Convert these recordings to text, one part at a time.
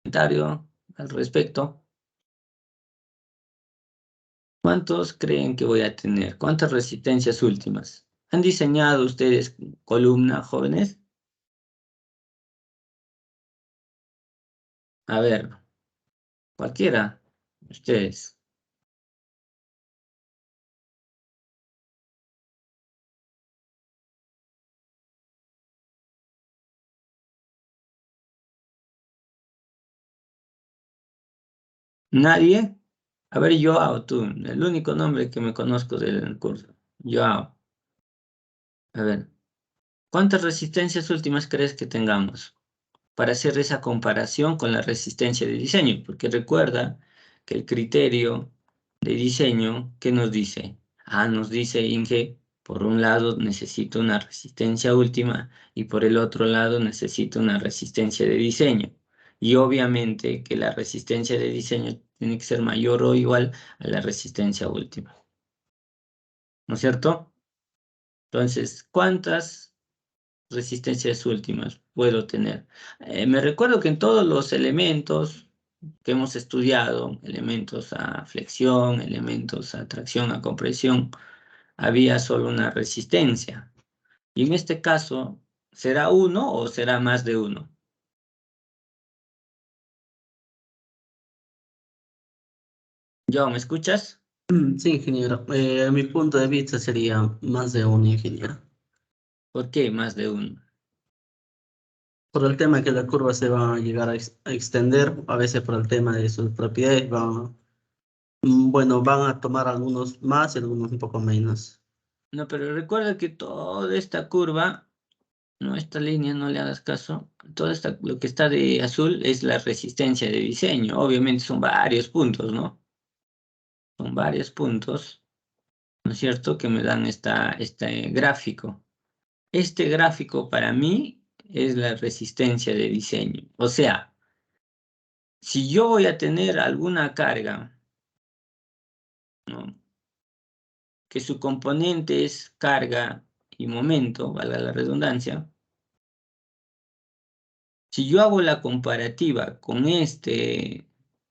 Comentario al respecto. ¿Cuántos creen que voy a tener? ¿Cuántas resistencias últimas? ¿Han diseñado ustedes columna, jóvenes? A ver, cualquiera, ustedes. ¿Nadie? A ver, Joao, tú, el único nombre que me conozco del curso. Joao. A ver, ¿cuántas resistencias últimas crees que tengamos para hacer esa comparación con la resistencia de diseño? Porque recuerda que el criterio de diseño, ¿qué nos dice? Nos dice Inge, por un lado necesito una resistencia última y por el otro lado necesito una resistencia de diseño. Y obviamente que la resistencia de diseño tiene que ser mayor o igual a la resistencia última. ¿No es cierto? Entonces, ¿cuántas resistencias últimas puedo tener? Me recuerdo que en todos los elementos que hemos estudiado, elementos a flexión, elementos a tracción, a compresión, había solo una resistencia. Y en este caso, ¿será uno o será más de uno? ¿Yo me escuchas? Sí, ingeniero. Mi punto de vista sería más de un ingeniero. ¿Por qué más de uno? Por el tema que la curva se va a llegar a extender, a veces por el tema de sus propiedades, bueno, van a tomar algunos más y algunos un poco menos. No, pero recuerda que toda esta curva, no, esta línea, no le hagas caso, lo que está de azul es la resistencia de diseño. Obviamente son varios puntos, ¿no? Son varios puntos, ¿no es cierto?, que me dan este gráfico. Este gráfico para mí es la resistencia de diseño. O sea, si yo voy a tener alguna carga, ¿no?, que su componente es carga y momento, valga la redundancia, si yo hago la comparativa con este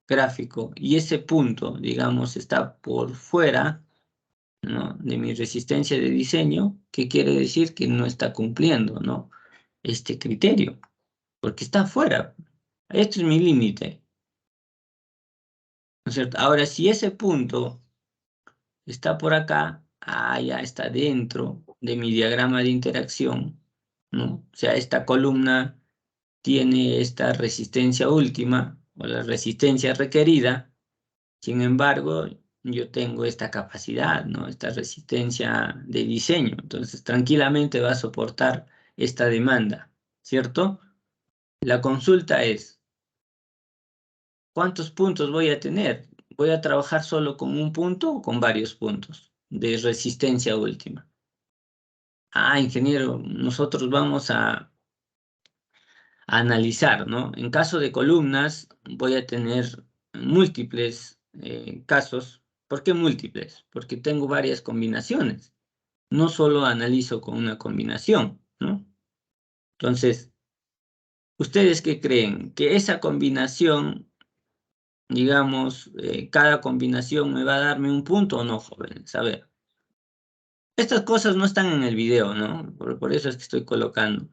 gráfico y ese punto, digamos, está por fuera, ¿no?, de mi resistencia de diseño, ¿qué quiere decir? Que no está cumpliendo, ¿no?, este criterio, porque está fuera. Esto es mi límite, ¿no es cierto? Ahora, si ese punto está por acá, ya está dentro de mi diagrama de interacción, ¿no? O sea, esta columna tiene esta resistencia última o la resistencia requerida. Sin embargo, yo tengo esta capacidad, ¿no?, esta resistencia de diseño. Entonces, tranquilamente va a soportar esta demanda, ¿cierto? La consulta es, ¿cuántos puntos voy a tener? ¿Voy a trabajar solo con un punto o con varios puntos de resistencia última? Ingeniero, nosotros vamos a analizar, ¿no? En caso de columnas, voy a tener múltiples casos. ¿Por qué múltiples? Porque tengo varias combinaciones. No solo analizo con una combinación, ¿no? Entonces, ¿ustedes qué creen? ¿Que esa combinación, digamos, cada combinación me va a darme un punto o no, jóvenes? A ver, estas cosas no están en el video, ¿no? Por eso es que estoy colocando.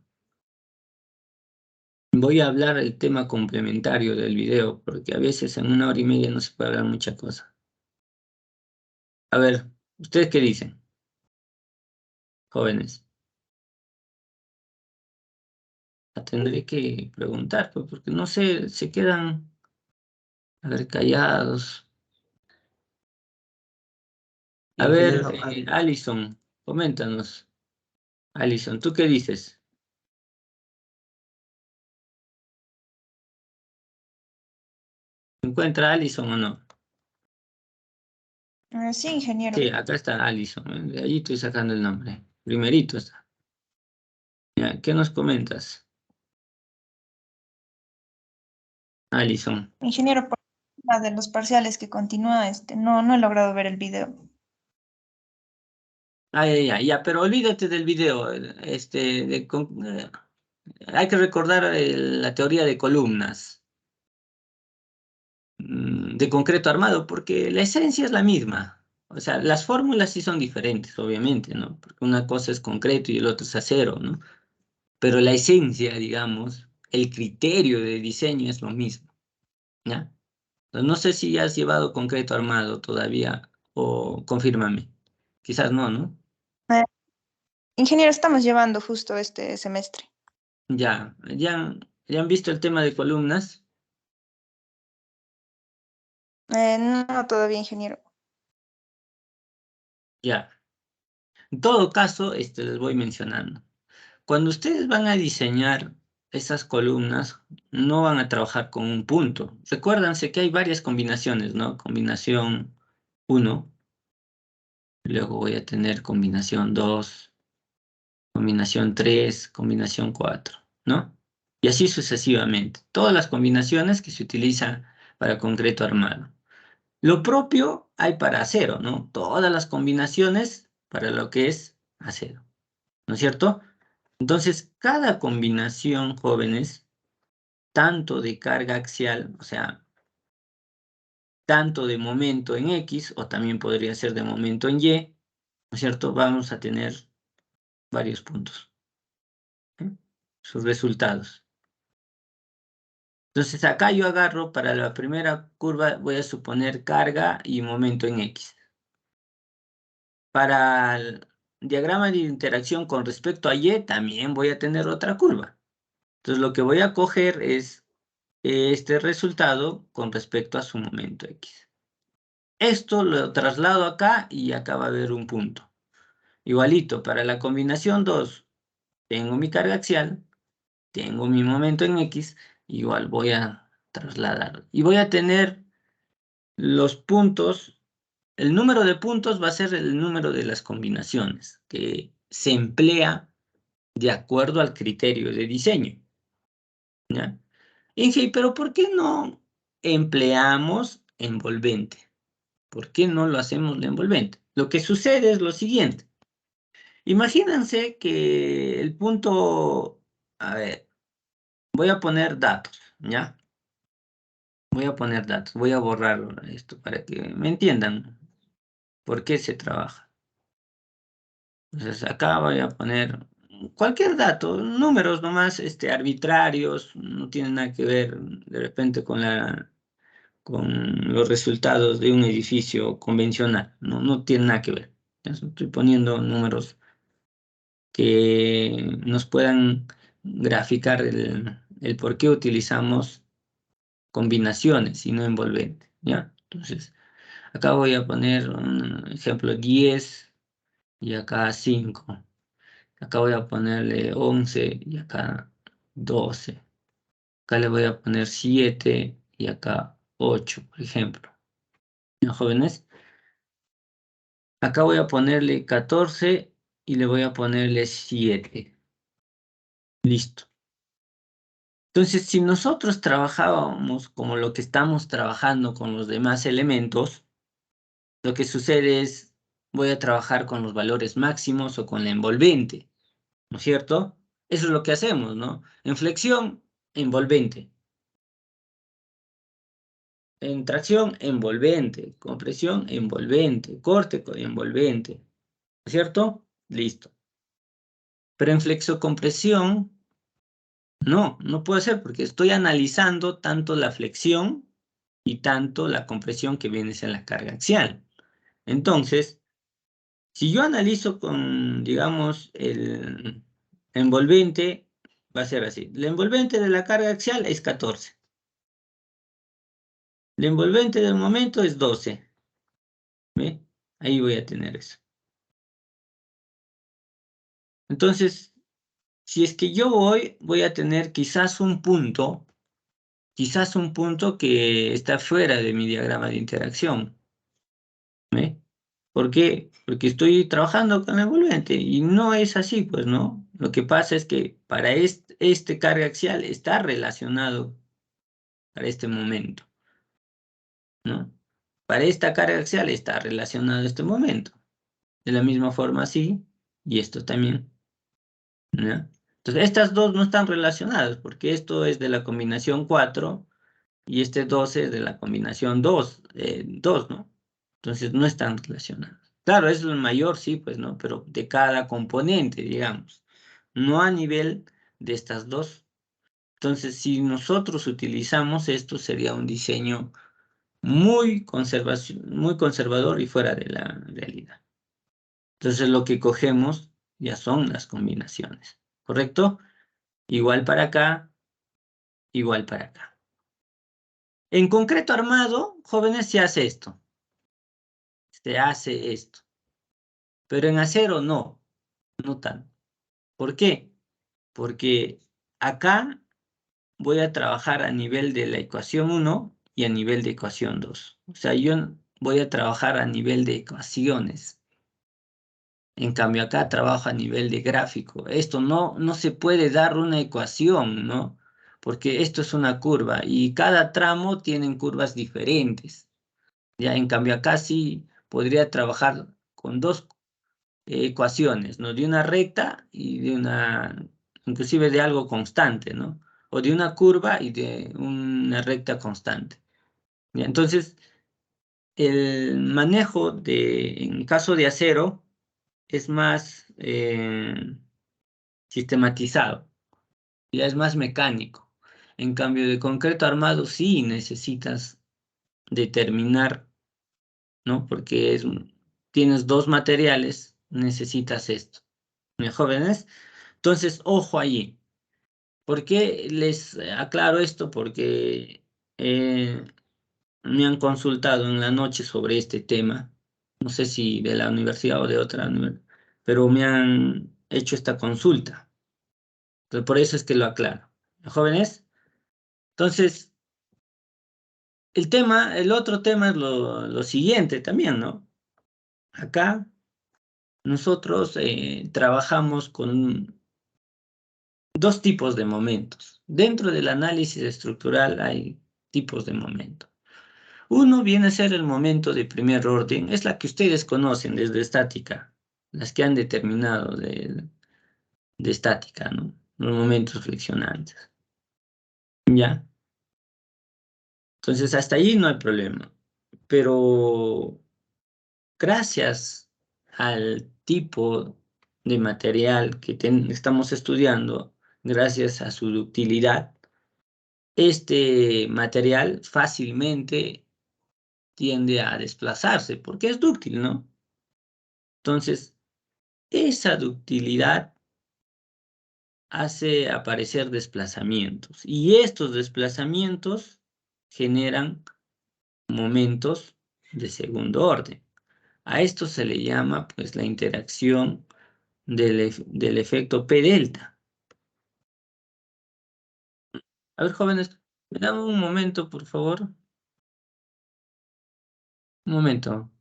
Voy a hablar el tema complementario del video, porque a veces en 1 hora y media no se puede hablar mucha cosa. A ver, ¿ustedes qué dicen, jóvenes? Tendré que preguntar, pues, porque no sé, se quedan, a ver, callados. A ver, Ingeniero, Alison, coméntanos. Alison, ¿tú qué dices? ¿Se encuentra Alison o no? Sí, ingeniero. Sí, acá está Alison, de ahí estoy sacando el nombre. Primerito está. Ya, ¿qué nos comentas, Alison? Ingeniero, por la de los parciales que continúa, no he logrado ver el video. Ya, pero olvídate del video. Hay que recordar la teoría de columnas. de concreto armado, porque la esencia es la misma. O sea, las fórmulas sí son diferentes, obviamente, ¿no? Porque una cosa es concreto y el otro es acero, ¿no? Pero la esencia, digamos, el criterio de diseño es lo mismo, ¿ya? Entonces, no sé si ya has llevado concreto armado todavía, o confírmame. Quizás no, ¿no? Eh, ingeniero, estamos llevando justo este semestre. Ya han visto el tema de columnas. No, todavía, ingeniero. Ya. En todo caso, les voy mencionando. Cuando ustedes van a diseñar esas columnas, no van a trabajar con un punto. Recuérdense que hay varias combinaciones, ¿no? Combinación 1, luego voy a tener combinación 2, combinación 3, combinación 4, ¿no? Y así sucesivamente. Todas las combinaciones que se utilizan para concreto armado. Lo propio hay para acero, ¿no? Todas las combinaciones para lo que es acero, ¿no es cierto? Entonces, cada combinación, jóvenes, tanto de carga axial, o sea, tanto de momento en X, o también podría ser de momento en Y, ¿no es cierto? Vamos a tener varios puntos, ¿eh? Sus resultados. Entonces, acá yo agarro para la primera curva, voy a suponer carga y momento en X. Para el diagrama de interacción con respecto a Y, también voy a tener otra curva. Entonces, lo que voy a coger es este resultado con respecto a su momento X. Esto lo traslado acá y acá va a haber un punto. Igualito, para la combinación 2, tengo mi carga axial, tengo mi momento en X, igual voy a trasladar. Y voy a tener los puntos, el número de puntos va a ser el número de las combinaciones que se emplea de acuerdo al criterio de diseño, ¿ya? Inge, pero ¿por qué no empleamos envolvente? ¿Por qué no lo hacemos la envolvente? Lo que sucede es lo siguiente. Imagínense que el punto, a ver, voy a poner datos, ¿ya? Voy a poner datos, voy a borrar esto para que me entiendan por qué se trabaja. Entonces acá voy a poner cualquier dato, números nomás arbitrarios, no tienen nada que ver de repente con los resultados de un edificio convencional, no tiene nada que ver. Entonces, estoy poniendo números que nos puedan graficar el por qué utilizamos combinaciones y no envolvente, ¿ya? Entonces, acá voy a poner un ejemplo 10 y acá 5. Acá voy a ponerle 11 y acá 12. Acá le voy a poner 7 y acá 8, por ejemplo. ¿Ya, jóvenes? Acá voy a ponerle 14 y le voy a ponerle 7. Listo. Entonces, si nosotros trabajábamos como lo que estamos trabajando con los demás elementos, lo que sucede es, voy a trabajar con los valores máximos o con la envolvente, ¿no es cierto? Eso es lo que hacemos, ¿no? En flexión, envolvente. En tracción, envolvente. Compresión, envolvente. Corte, envolvente. ¿No es cierto? Listo. Pero en flexocompresión, no puede ser porque estoy analizando tanto la flexión y tanto la compresión que viene en la carga axial. Entonces, si yo analizo con, digamos, el envolvente, va a ser así. El envolvente de la carga axial es 14. El envolvente del momento es 12. ¿Ve? Ahí voy a tener eso. Entonces, si es que yo voy a tener quizás un punto que está fuera de mi diagrama de interacción. ¿Ve? ¿Por qué? Porque estoy trabajando con el envolvente y no es así, pues, ¿no? Lo que pasa es que para este carga axial está relacionado para este momento, ¿no? Para esta carga axial está relacionado este momento. De la misma forma, sí, y esto también, ¿no? Entonces, estas dos no están relacionadas porque esto es de la combinación 4 y este 12 de la combinación 2, 2, ¿no? Entonces no están relacionados. Claro, es el mayor, sí, pues, ¿no? Pero de cada componente, digamos, no a nivel de estas dos. Entonces, si nosotros utilizamos esto, sería un diseño muy conservador y fuera de la realidad. Entonces, lo que cogemos ya son las combinaciones, ¿correcto? Igual para acá, igual para acá. En concreto armado, jóvenes, se hace esto. Se hace esto. Pero en acero no, no tanto. ¿Por qué? Porque acá voy a trabajar a nivel de la ecuación 1 y a nivel de ecuación 2. O sea, yo voy a trabajar a nivel de ecuaciones. En cambio, acá trabajo a nivel de gráfico. Esto no se puede dar una ecuación, ¿no? Porque esto es una curva y cada tramo tiene curvas diferentes. Ya, en cambio, acá sí podría trabajar con dos ecuaciones, ¿no? De una recta y de una, inclusive de algo constante, ¿no? O de una curva y de una recta constante. ¿Ya? Entonces, el manejo en caso de acero es más sistematizado, ya es más mecánico. En cambio, de concreto armado sí necesitas determinar, ¿no? Porque tienes dos materiales, necesitas esto. ¿Me jóvenes? Entonces, ojo allí. ¿Por qué les aclaro esto? Porque me han consultado en la noche sobre este tema. No sé si de la universidad o de otra universidad, pero me han hecho esta consulta. Entonces, por eso es que lo aclaro. ¿Jóvenes? Entonces, el otro tema es lo siguiente también, ¿no? Acá nosotros trabajamos con dos tipos de momentos. Dentro del análisis estructural hay tipos de momentos. Uno viene a ser el momento de primer orden, es la que ustedes conocen desde estática, las que han determinado de estática, ¿no? Los momentos friccionantes. ¿Ya? Entonces, hasta ahí no hay problema. Pero gracias al tipo de material que estamos estudiando, gracias a su ductilidad, este material fácilmente tiende a desplazarse porque es dúctil, ¿no? Entonces, esa ductilidad hace aparecer desplazamientos y estos desplazamientos generan momentos de segundo orden. A esto se le llama pues la interacción del efecto P delta. A ver, jóvenes, me dan un momento, por favor. Un momento.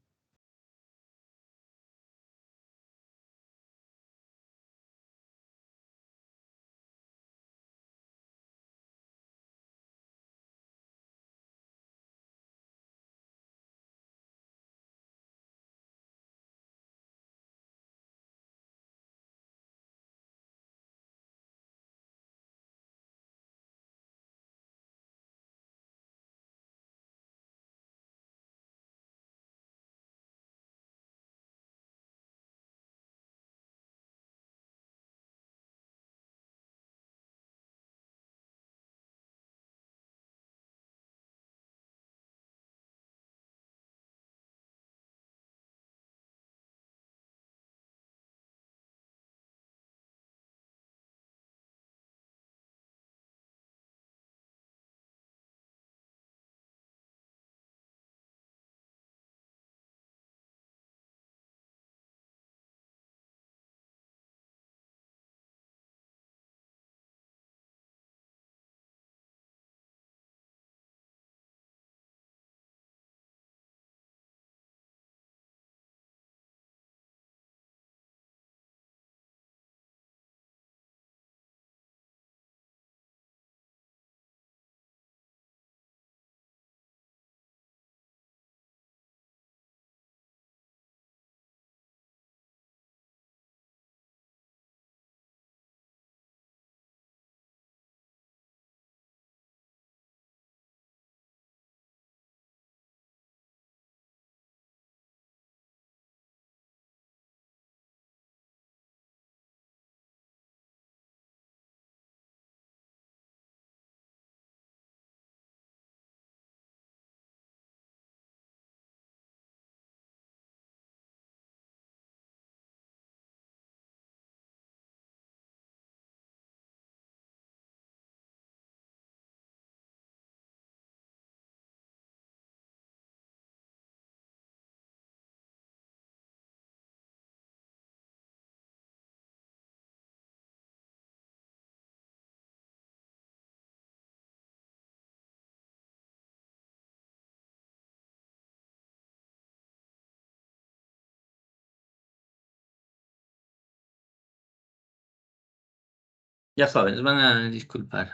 Ya jóvenes, van a disculpar.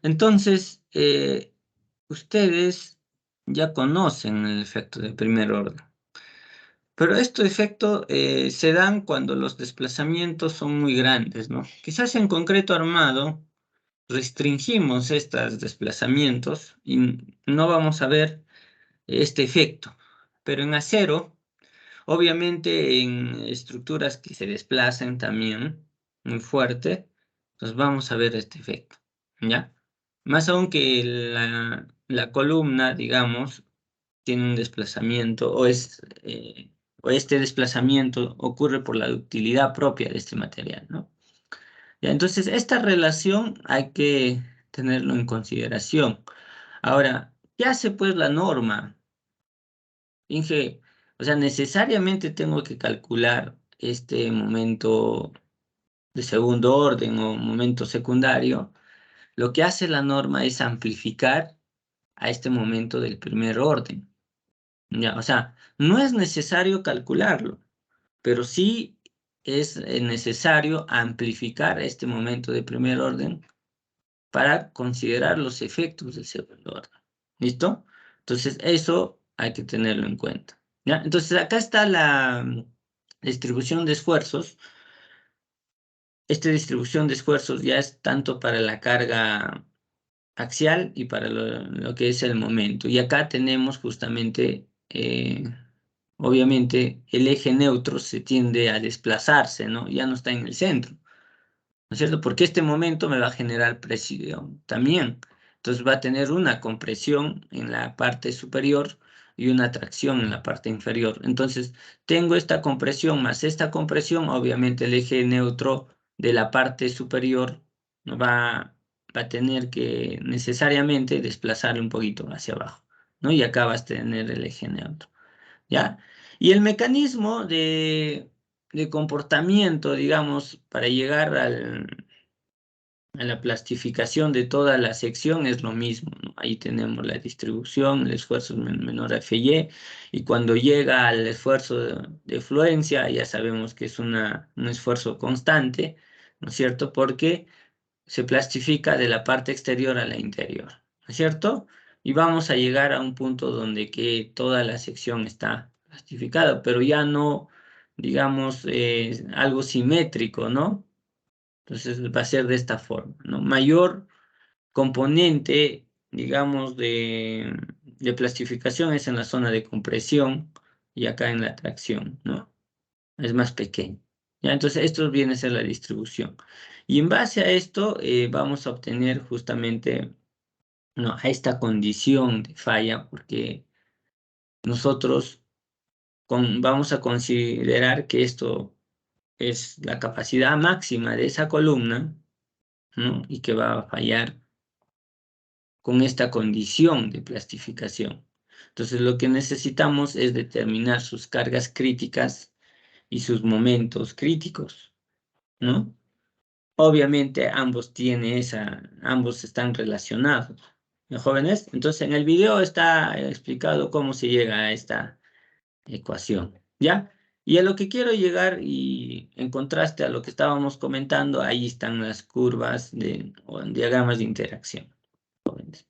Entonces, ustedes ya conocen el efecto de primer orden. Pero estos efectos se dan cuando los desplazamientos son muy grandes, ¿no? Quizás en concreto armado restringimos estos desplazamientos y no vamos a ver este efecto. Pero en acero, obviamente en estructuras que se desplazan también muy fuerte, pues vamos a ver este efecto, ¿ya? Más aún que la columna, digamos, tiene un desplazamiento o este desplazamiento ocurre por la ductilidad propia de este material, ¿no? Ya, entonces, esta relación hay que tenerlo en consideración. Ahora, ¿qué hace pues la norma? Inge, o sea, necesariamente tengo que calcular este momento de segundo orden o momento secundario. Lo que hace la norma es amplificar a este momento del primer orden. Ya, o sea, no es necesario calcularlo, pero sí es necesario amplificar este momento de primer orden para considerar los efectos del segundo orden. ¿Listo? Entonces, eso hay que tenerlo en cuenta. ¿Ya? Entonces, acá está la distribución de esfuerzos. Esta distribución de esfuerzos ya es tanto para la carga axial y para lo que es el momento. Y acá tenemos justamente, obviamente, el eje neutro se tiende a desplazarse, ¿no? Ya no está en el centro. ¿No es cierto? Porque este momento me va a generar presión también. Entonces va a tener una compresión en la parte superior y una tracción en la parte inferior. Entonces tengo esta compresión más esta compresión, obviamente el eje neutro de la parte superior va a tener que necesariamente desplazar un poquito hacia abajo, ¿no? Y acá vas a tener el eje neutro, ¿ya? Y el mecanismo de comportamiento, digamos, para llegar a la plastificación de toda la sección es lo mismo, ¿no? Ahí tenemos la distribución, el esfuerzo menor a Fy, y cuando llega al esfuerzo de fluencia, ya sabemos que es un esfuerzo constante, ¿no es cierto? Porque se plastifica de la parte exterior a la interior, ¿no es cierto? Y vamos a llegar a un punto donde que toda la sección está plastificada, pero ya no, digamos, algo simétrico, ¿no? Entonces va a ser de esta forma, ¿no? Mayor componente, digamos, de plastificación es en la zona de compresión y acá en la tracción, ¿no? Es más pequeño. ¿Ya? Entonces, esto viene a ser la distribución. Y en base a esto, vamos a obtener justamente, ¿no?, a esta condición de falla, porque nosotros vamos a considerar que esto es la capacidad máxima de esa columna, ¿no? Y que va a fallar con esta condición de plastificación. Entonces, lo que necesitamos es determinar sus cargas críticas y sus momentos críticos, ¿no? Obviamente ambos están relacionados, ¿no, jóvenes? Entonces en el video está explicado cómo se llega a esta ecuación, ¿ya? Y a lo que quiero llegar, y en contraste a lo que estábamos comentando, ahí están las curvas o diagramas de interacción, jóvenes.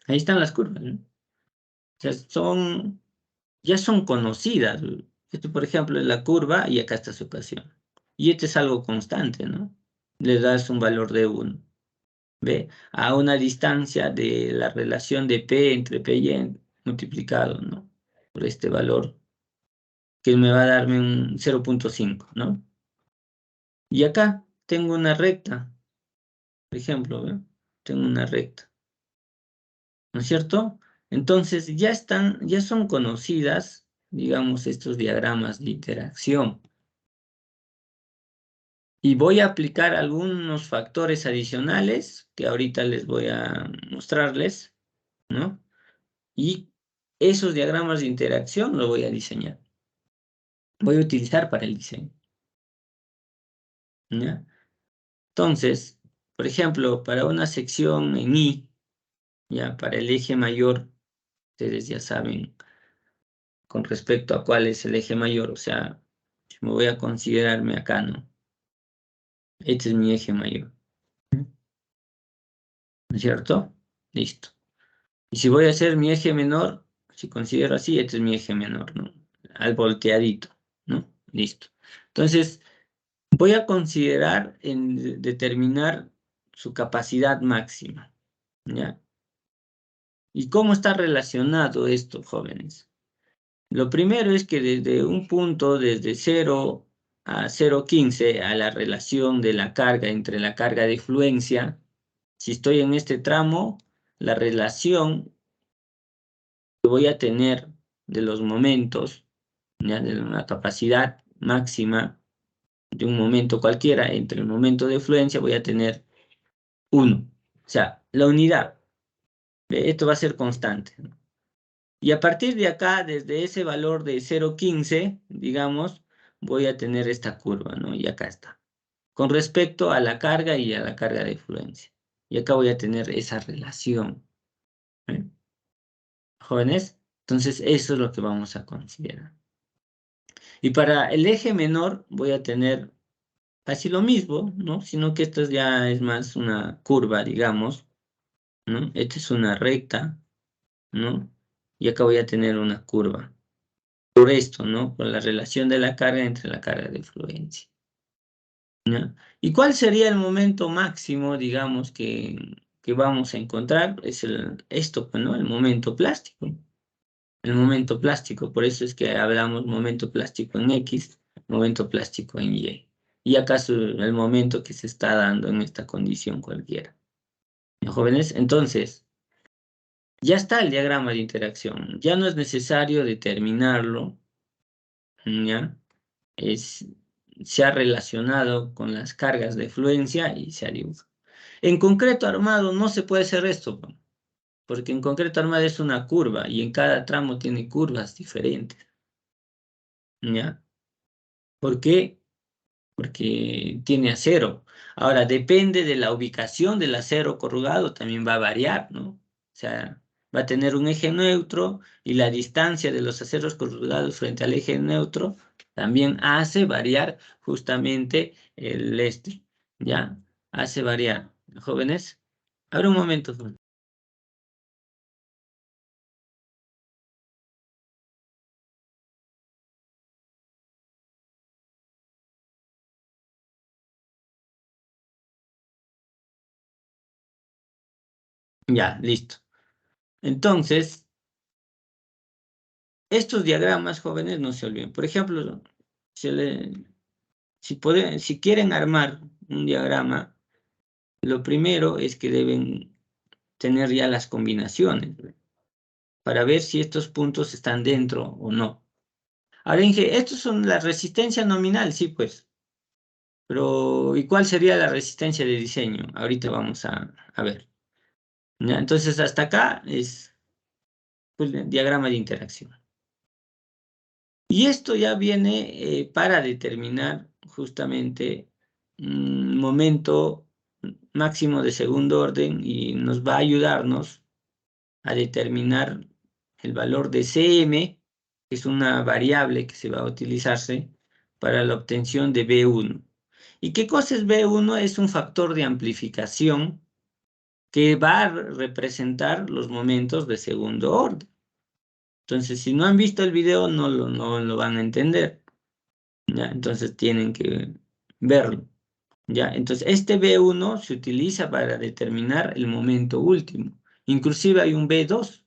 Ahí están las curvas, ¿no? O sea, ya son conocidas. Esto, por ejemplo, es la curva y acá está su ecuación. Y este es algo constante, ¿no? Le das un valor de 1. ¿Ve? A una distancia de la relación de P entre P y N multiplicado, ¿no? Por este valor, que me va a darme un 0.5, ¿no? Y acá tengo una recta, por ejemplo, ¿ve? Tengo una recta, ¿no es cierto? Entonces ya son conocidas, digamos, estos diagramas de interacción. Y voy a aplicar algunos factores adicionales que ahorita les voy a mostrarles, ¿no? Y esos diagramas de interacción los voy a diseñar. Voy a utilizar para el diseño, ¿ya? Entonces, por ejemplo, para una sección en I, ya para el eje mayor, ustedes ya saben con respecto a cuál es el eje mayor, o sea, me voy a considerarme acá, ¿no? Este es mi eje mayor. ¿No es cierto? Listo. Y si voy a hacer mi eje menor, si considero así, este es mi eje menor, ¿no? Al volteadito, ¿no? Listo. Entonces, voy a considerar en determinar su capacidad máxima, ¿ya? ¿Y cómo está relacionado esto, jóvenes? Lo primero es que desde un punto, desde 0 a 0,15, a la relación de la carga entre la carga de fluencia, si estoy en este tramo, la relación que voy a tener de los momentos, ¿ya? De una capacidad máxima de un momento cualquiera entre el momento de fluencia, voy a tener 1. O sea, la unidad. Esto va a ser constante, ¿no? Y a partir de acá, desde ese valor de 0,15, digamos, voy a tener esta curva, ¿no? Y acá está. Con respecto a la carga y a la carga de fluencia. Y acá voy a tener esa relación. ¿Eh? Jóvenes, entonces eso es lo que vamos a considerar. Y para el eje menor voy a tener casi lo mismo, ¿no? Sino que esto ya es más una curva, digamos, ¿no? Esta es una recta, ¿no? Y acá voy a tener una curva. Por esto, ¿no? Por la relación de la carga entre la carga de fluencia, ¿no? ¿Y cuál sería el momento máximo, digamos, que vamos a encontrar? Es esto, pues, ¿no? El momento plástico. El momento plástico, por eso es que hablamos momento plástico en X, momento plástico en Y. Y acaso el momento que se está dando en esta condición cualquiera. ¿Ya, jóvenes? Entonces, ya está el diagrama de interacción. Ya no es necesario determinarlo, ¿ya? Se ha relacionado con las cargas de fluencia y se ha dibujado. En concreto armado no se puede hacer esto, porque en concreto armado es una curva y en cada tramo tiene curvas diferentes, ¿ya? ¿Por qué? Porque tiene acero. Ahora, depende de la ubicación del acero corrugado, también va a variar, ¿no? O sea, va a tener un eje neutro y la distancia de los aceros corrugados frente al eje neutro también hace variar justamente el ¿ya? Hace variar. Jóvenes, ahora un momento. Ya, listo. Entonces, estos diagramas, jóvenes, no se olviden. Por ejemplo, si quieren armar un diagrama, lo primero es que deben tener ya las combinaciones, ¿ve? Para ver si estos puntos están dentro o no. Ahora, Inge, estos son la resistencia nominal, sí, pues. Pero, ¿y cuál sería la resistencia de diseño? Ahorita vamos a ver. ¿Ya? Entonces, hasta acá es pues, el diagrama de interacción. Y esto ya viene para determinar justamente un momento máximo de segundo orden y nos va a ayudarnos a determinar el valor de Cm, que es una variable que se va a utilizarse para la obtención de B1. ¿Y qué cosa es B1? Es un factor de amplificación que va a representar los momentos de segundo orden. Entonces, si no han visto el video, no lo van a entender, ¿ya? Entonces, tienen que verlo, ¿ya? Entonces, este B1 se utiliza para determinar el momento último. Inclusive hay un B2,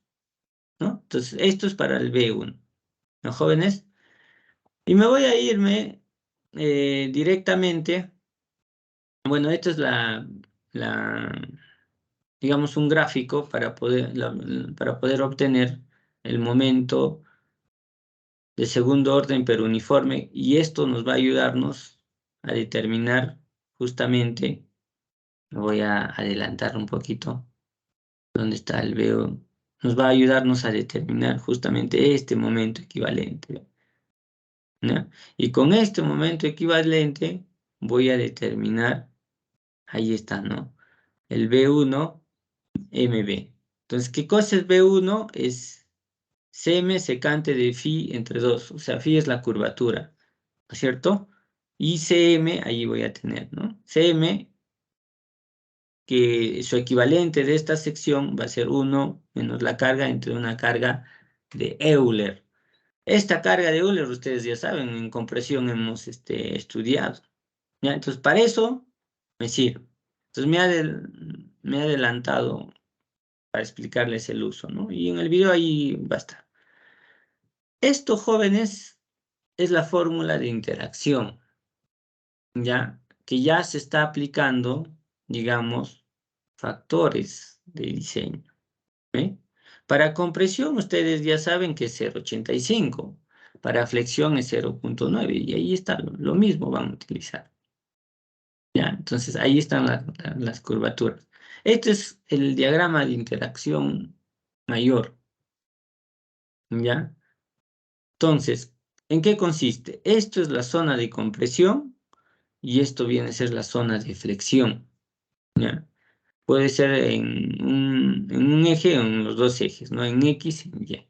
¿no? Entonces, esto es para el B1, ¿no, jóvenes? Y me voy a irme directamente, bueno, esto es digamos, un gráfico para poder obtener el momento de segundo orden pero uniforme, y esto nos va a ayudarnos a determinar justamente, me voy a adelantar un poquito, ¿dónde está el B1? Nos va a ayudarnos a determinar justamente este momento equivalente, ¿no? Y con este momento equivalente voy a determinar, ahí está, ¿no? El B1 MB. Entonces, ¿qué cosa es B1? Es Cm secante de phi entre 2, o sea, phi es la curvatura, ¿no es cierto? Y Cm, ahí voy a tener, ¿no? Cm, que su equivalente de esta sección va a ser 1 menos la carga entre una carga de Euler. Esta carga de Euler, ustedes ya saben, en compresión hemos estudiado. ¿Ya? Entonces, para eso me sirve. Entonces, me he adelantado para explicarles el uso, ¿no? Y en el video ahí va a estar. Esto, jóvenes, es la fórmula de interacción, ¿ya? Que ya se está aplicando, digamos, factores de diseño. ¿Eh? Para compresión, ustedes ya saben que es 0,85. Para flexión es 0,9. Y ahí está, lo mismo van a utilizar. ¿Ya? Entonces, ahí están las curvaturas. Este es el diagrama de interacción mayor. ¿Ya? Entonces, ¿en qué consiste? Esto es la zona de compresión y esto viene a ser la zona de flexión. ¿Ya? Puede ser en un eje o en los dos ejes, ¿no? En X y en Y.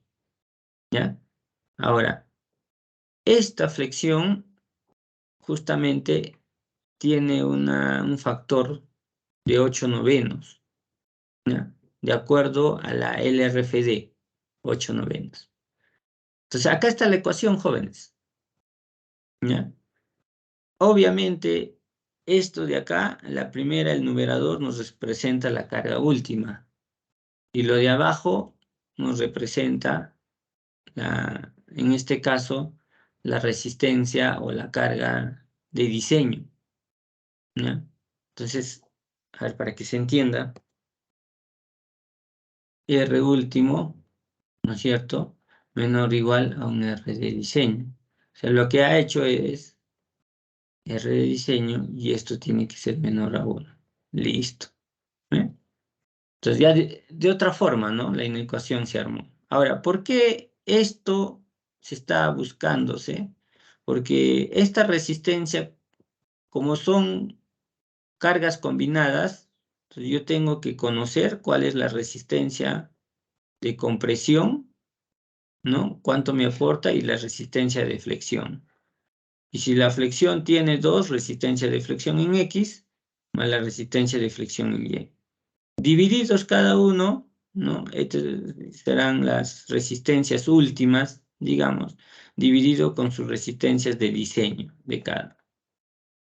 ¿Ya? Ahora, esta flexión justamente tiene un factor de 8/9, ¿ya? De acuerdo a la LRFD, 8/9. Entonces, acá está la ecuación, jóvenes. ¿Ya? Obviamente, esto de acá, la primera, el numerador, nos representa la carga última. Y lo de abajo nos representa, en este caso, la resistencia o la carga de diseño. ¿Ya? Entonces, a ver, para que se entienda, R último, ¿no es cierto?, menor o igual a un R de diseño. O sea, lo que ha hecho es R de diseño y esto tiene que ser menor a 1. Listo. ¿Eh? Entonces ya de otra forma, ¿no? La inecuación se armó. Ahora, ¿por qué esto se está buscándose? Porque esta resistencia, como son cargas combinadas, entonces yo tengo que conocer cuál es la resistencia de compresión, ¿no? Cuánto me aporta y la resistencia de flexión. Y si la flexión tiene 2, resistencia de flexión en X, más la resistencia de flexión en Y. Divididos cada uno, ¿no? Estas serán las resistencias últimas, digamos, dividido con sus resistencias de diseño de cada,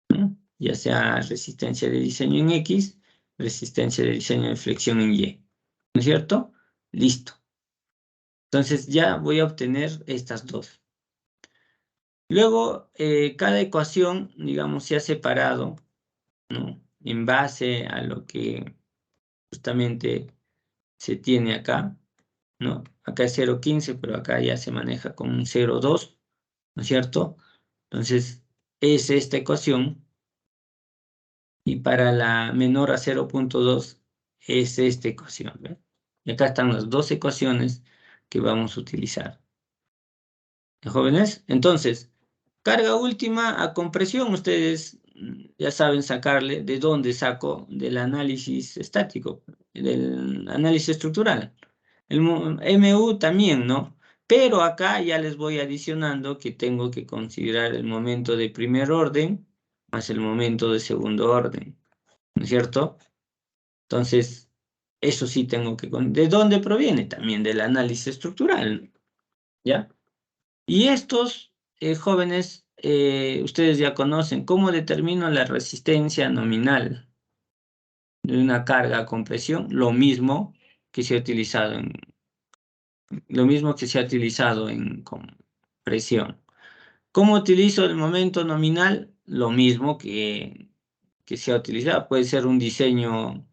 ¿no? Ya sea resistencia de diseño en X, resistencia de diseño de flexión en Y. ¿No es cierto? Listo. Entonces ya voy a obtener estas dos. Luego, cada ecuación, digamos, se ha separado, ¿no? En base a lo que justamente se tiene acá, ¿no? Acá es 0,15, pero acá ya se maneja con un 0,2, ¿no es cierto? Entonces, es esta ecuación. Y para la menor a 0,2 es esta ecuación, ¿ve? Y acá están las dos ecuaciones que vamos a utilizar. ¿De jóvenes? Entonces, carga última a compresión, ustedes ya saben sacarle de dónde saco del análisis estático, del análisis estructural. El MU también, ¿no? Pero acá ya les voy adicionando que tengo que considerar el momento de primer orden más el momento de segundo orden, ¿no es cierto? Entonces, eso sí tengo que... ¿De dónde proviene? También del análisis estructural, ¿ya? Y estos jóvenes, ustedes ya conocen cómo determino la resistencia nominal de una carga a compresión, lo mismo que se ha utilizado en compresión. ¿Cómo utilizo el momento nominal? Lo mismo que se ha utilizado. Puede ser un diseño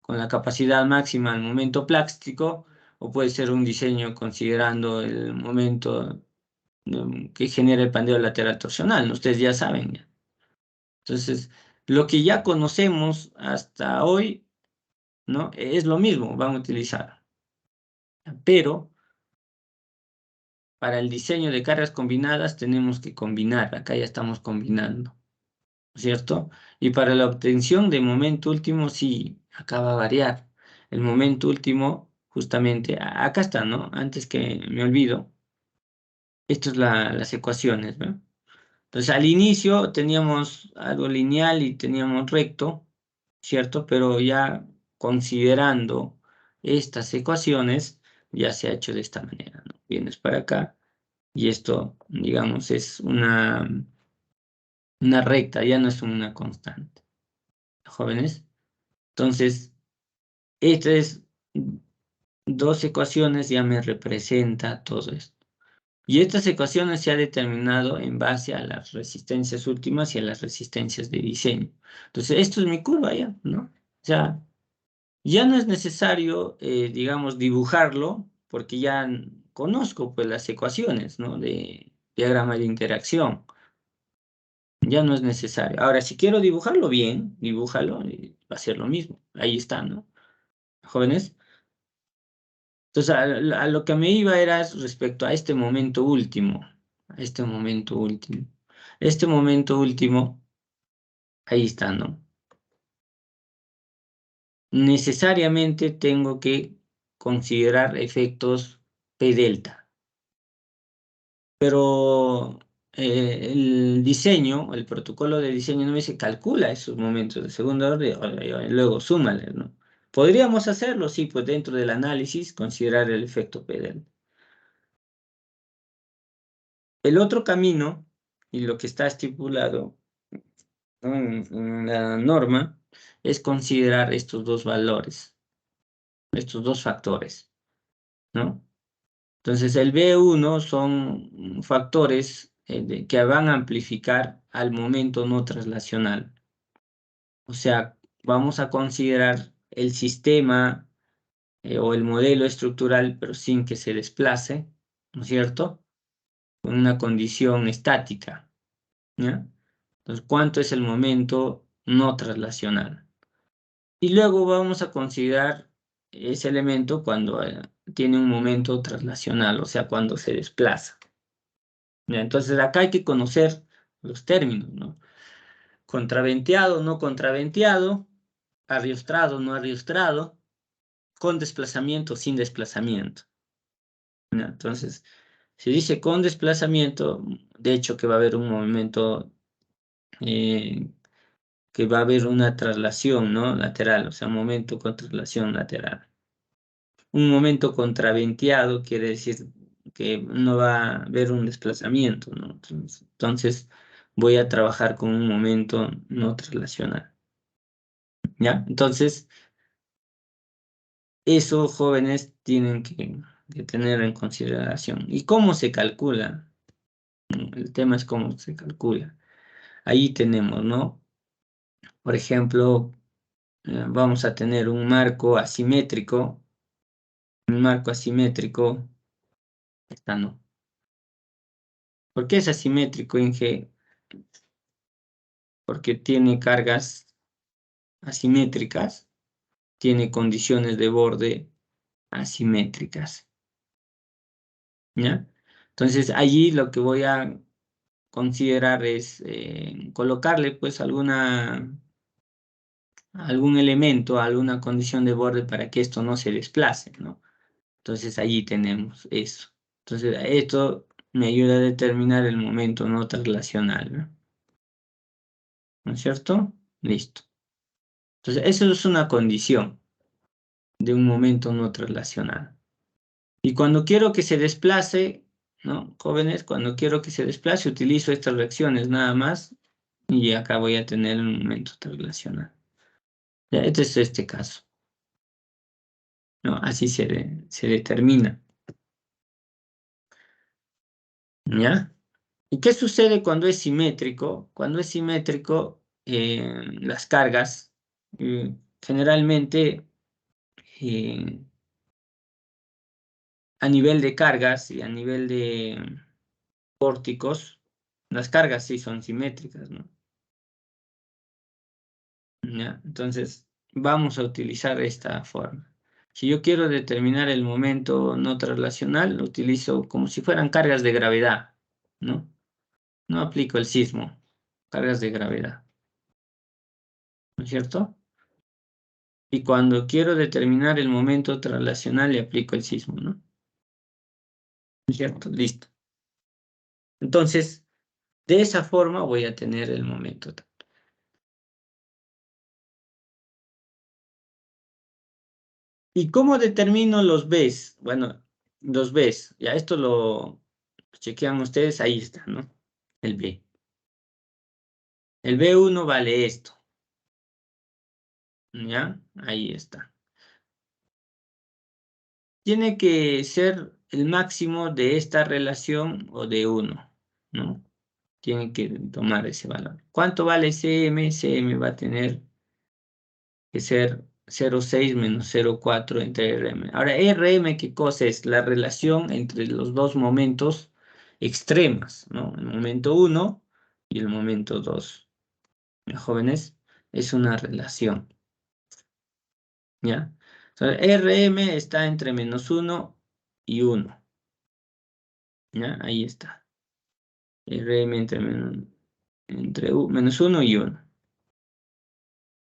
con la capacidad máxima del momento plástico o puede ser un diseño considerando el momento que genera el pandeo lateral torsional, ¿no? Ustedes ya saben. ¿Ya? Entonces, lo que ya conocemos hasta hoy, ¿no? Es lo mismo, van a utilizar. Pero para el diseño de cargas combinadas tenemos que combinar, acá ya estamos combinando, ¿cierto? Y para la obtención de momento último, sí, acá va a variar. El momento último, justamente, acá está, ¿no? Antes que me olvido, estas son las ecuaciones, ¿no? Entonces, al inicio teníamos algo lineal y teníamos recto, ¿cierto? Pero ya considerando estas ecuaciones, ya se ha hecho de esta manera, ¿no? Vienes para acá y esto, digamos, es una recta, ya no es una constante. Jóvenes. Entonces, estas dos ecuaciones ya me representa todo esto. Y estas ecuaciones se ha determinado en base a las resistencias últimas y a las resistencias de diseño. Entonces, esto es mi curva ya, ¿no? O sea, ya no es necesario, digamos, dibujarlo, porque ya conozco pues las ecuaciones, ¿no? De diagrama de interacción. Ya no es necesario. Ahora, si quiero dibujarlo bien, dibújalo y va a ser lo mismo. Ahí está, ¿no? Jóvenes. Entonces, a lo que me iba era respecto a este momento último. A este momento último. Este momento último, ahí está, ¿no? Necesariamente tengo que considerar efectos P delta. Pero el diseño, el protocolo de diseño no me dice calcula esos momentos de segundo orden y luego súmale, ¿no? Podríamos hacerlo, sí, pues dentro del análisis considerar el efecto P delta. El otro camino, y lo que está estipulado, ¿no? en la norma, es considerar estos dos valores, estos dos factores, ¿no? Entonces, el B1 son factores que van a amplificar al momento no traslacional. O sea, vamos a considerar el sistema o el modelo estructural, pero sin que se desplace, ¿no es cierto? Con una condición estática, ¿ya? Entonces, ¿cuánto es el momento no traslacional? Y luego vamos a considerar ese elemento cuando tiene un momento traslacional, o sea, cuando se desplaza. ¿Ya? Entonces, acá hay que conocer los términos, ¿no? Contraventeado, no contraventeado, arriostrado, no arriostrado, con desplazamiento, sin desplazamiento. ¿Ya? Entonces, si dice con desplazamiento, de hecho que va a haber un movimiento, que va a haber una traslación, ¿no? Lateral, o sea, momento con traslación lateral. Un momento contraventeado quiere decir que no va a haber un desplazamiento, ¿no? Entonces voy a trabajar con un momento no traslacional. ¿Ya? Entonces, eso jóvenes tienen que tener en consideración. ¿Y cómo se calcula? El tema es cómo se calcula. Ahí tenemos, ¿no? Por ejemplo, vamos a tener un marco asimétrico. Un marco asimétrico, esta no. ¿Por qué es asimétrico, Inge? Porque tiene cargas asimétricas, tiene condiciones de borde asimétricas. ¿Ya? Entonces, allí lo que voy a considerar es colocarle pues algún elemento, alguna condición de borde para que esto no se desplace, ¿no? Entonces allí tenemos eso. Entonces esto me ayuda a determinar el momento no traslacional, ¿no? ¿No es cierto? Listo. Entonces eso es una condición de un momento no traslacional. Y cuando quiero que se desplace, ¿no? Jóvenes, cuando quiero que se desplace, utilizo estas reacciones nada más y acá voy a tener un momento traslacional. Ya, este es este caso, ¿no? Así se determina. ¿Ya? ¿Y qué sucede cuando es simétrico? Cuando es simétrico, las cargas, generalmente, eh, a nivel de cargas y a nivel de pórticos, las cargas sí son simétricas, ¿no? ¿Ya? Entonces, vamos a utilizar esta forma. Si yo quiero determinar el momento no traslacional, lo utilizo como si fueran cargas de gravedad, ¿no? No aplico el sismo, cargas de gravedad, ¿no es cierto? Y cuando quiero determinar el momento traslacional le aplico el sismo, ¿no? ¿No es cierto? Listo. Entonces, De esa forma voy a tener el momento. ¿Y cómo determino los Bs? Bueno, los Bs, ya esto lo chequean ustedes, ahí está, ¿no? El B. El B1 vale esto. ¿Ya? Ahí está. Tiene que ser el máximo de esta relación o de 1, ¿no? Tiene que tomar ese valor. ¿Cuánto vale Cm? Cm va a tener que ser 0,6 menos 0,4 entre Rm. Ahora, Rm, ¿qué cosa es? La relación entre los dos momentos extremas, ¿no? El momento 1 y el momento 2. Jóvenes, es una relación, ¿ya? Entonces, Rm está entre menos 1 y 1, ¿ya? Ahí está. Rm entre menos 1 y 1.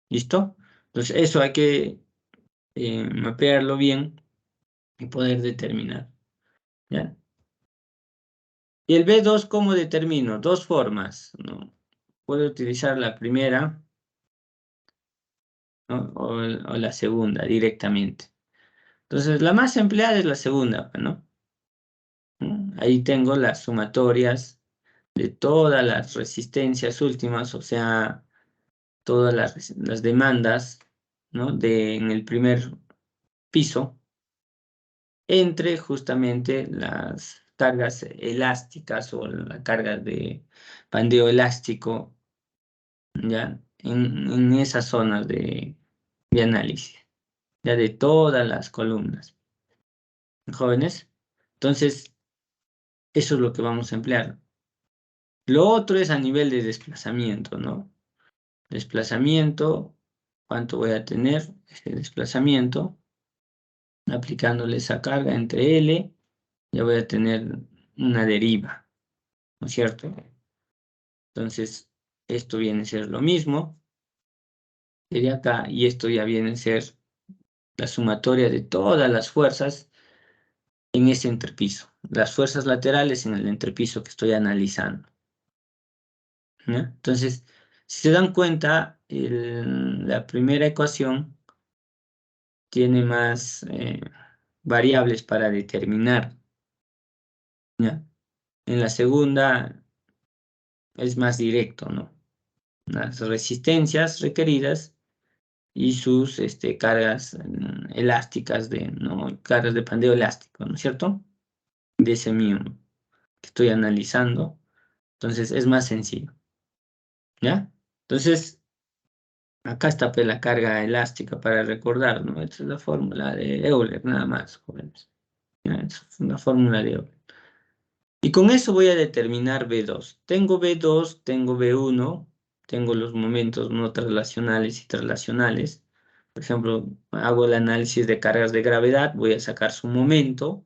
¿Listo? Entonces, eso hay que mapearlo bien y poder determinar, ¿ya? Y el B2, ¿cómo determino? Dos formas, ¿no? Puedo utilizar la primera, ¿no? o la segunda directamente. Entonces, la más empleada es la segunda, ¿no? Ahí tengo las sumatorias de todas las resistencias últimas, o sea, todas las demandas, ¿no? En el primer piso, entre justamente las cargas elásticas o la carga de bandeo elástico, ¿ya? En esas zonas de análisis, ya de todas las columnas. Jóvenes, entonces, eso es lo que vamos a emplear. Lo otro es a nivel de desplazamiento, ¿no? Desplazamiento, ¿cuánto voy a tener? Este desplazamiento, aplicándole esa carga entre L, ya voy a tener una deriva, ¿no es cierto? Entonces, esto viene a ser lo mismo, sería acá, y esto ya viene a ser la sumatoria de todas las fuerzas en ese entrepiso, las fuerzas laterales en el entrepiso que estoy analizando, ¿no? Entonces, si se dan cuenta, la primera ecuación tiene más variables para determinar, ¿ya? En la segunda es más directo, ¿no? Las resistencias requeridas y sus cargas elásticas, ¿no? Cargas de pandeo elástico, ¿no es cierto? De ese miembro que estoy analizando. Entonces es más sencillo, ¿ya? Entonces, acá está pues, la carga elástica para recordar, ¿no? Esta es la fórmula de Euler, nada más, jóvenes. ¿Ya? Esta es una fórmula de Euler. Y con eso voy a determinar B2. Tengo B2, tengo B1, tengo los momentos no traslacionales y traslacionales. Por ejemplo, hago el análisis de cargas de gravedad, voy a sacar su momento.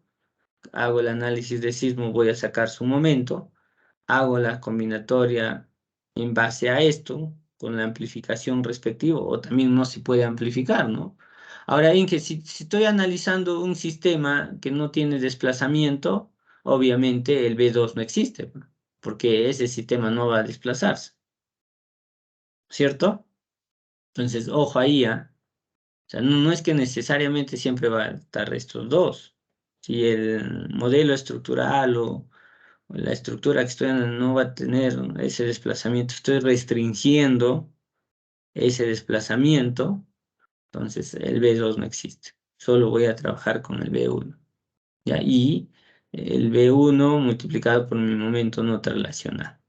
Hago el análisis de sismo, voy a sacar su momento. Hago la combinatoria en base a esto, con la amplificación respectiva, o también no se puede amplificar, ¿no? Ahora bien, que si estoy analizando un sistema que no tiene desplazamiento, obviamente el B2 no existe, porque ese sistema no va a desplazarse, ¿cierto? Entonces, ojo ahí, ¿ah? O sea, no es que necesariamente siempre va a estar estos dos. Si el modelo estructural o la estructura que estoy no va a tener ese desplazamiento, estoy restringiendo ese desplazamiento, entonces el B2 no existe. Solo voy a trabajar con el B1. ¿Ya? Y el B1 multiplicado por mi momento no traslacional.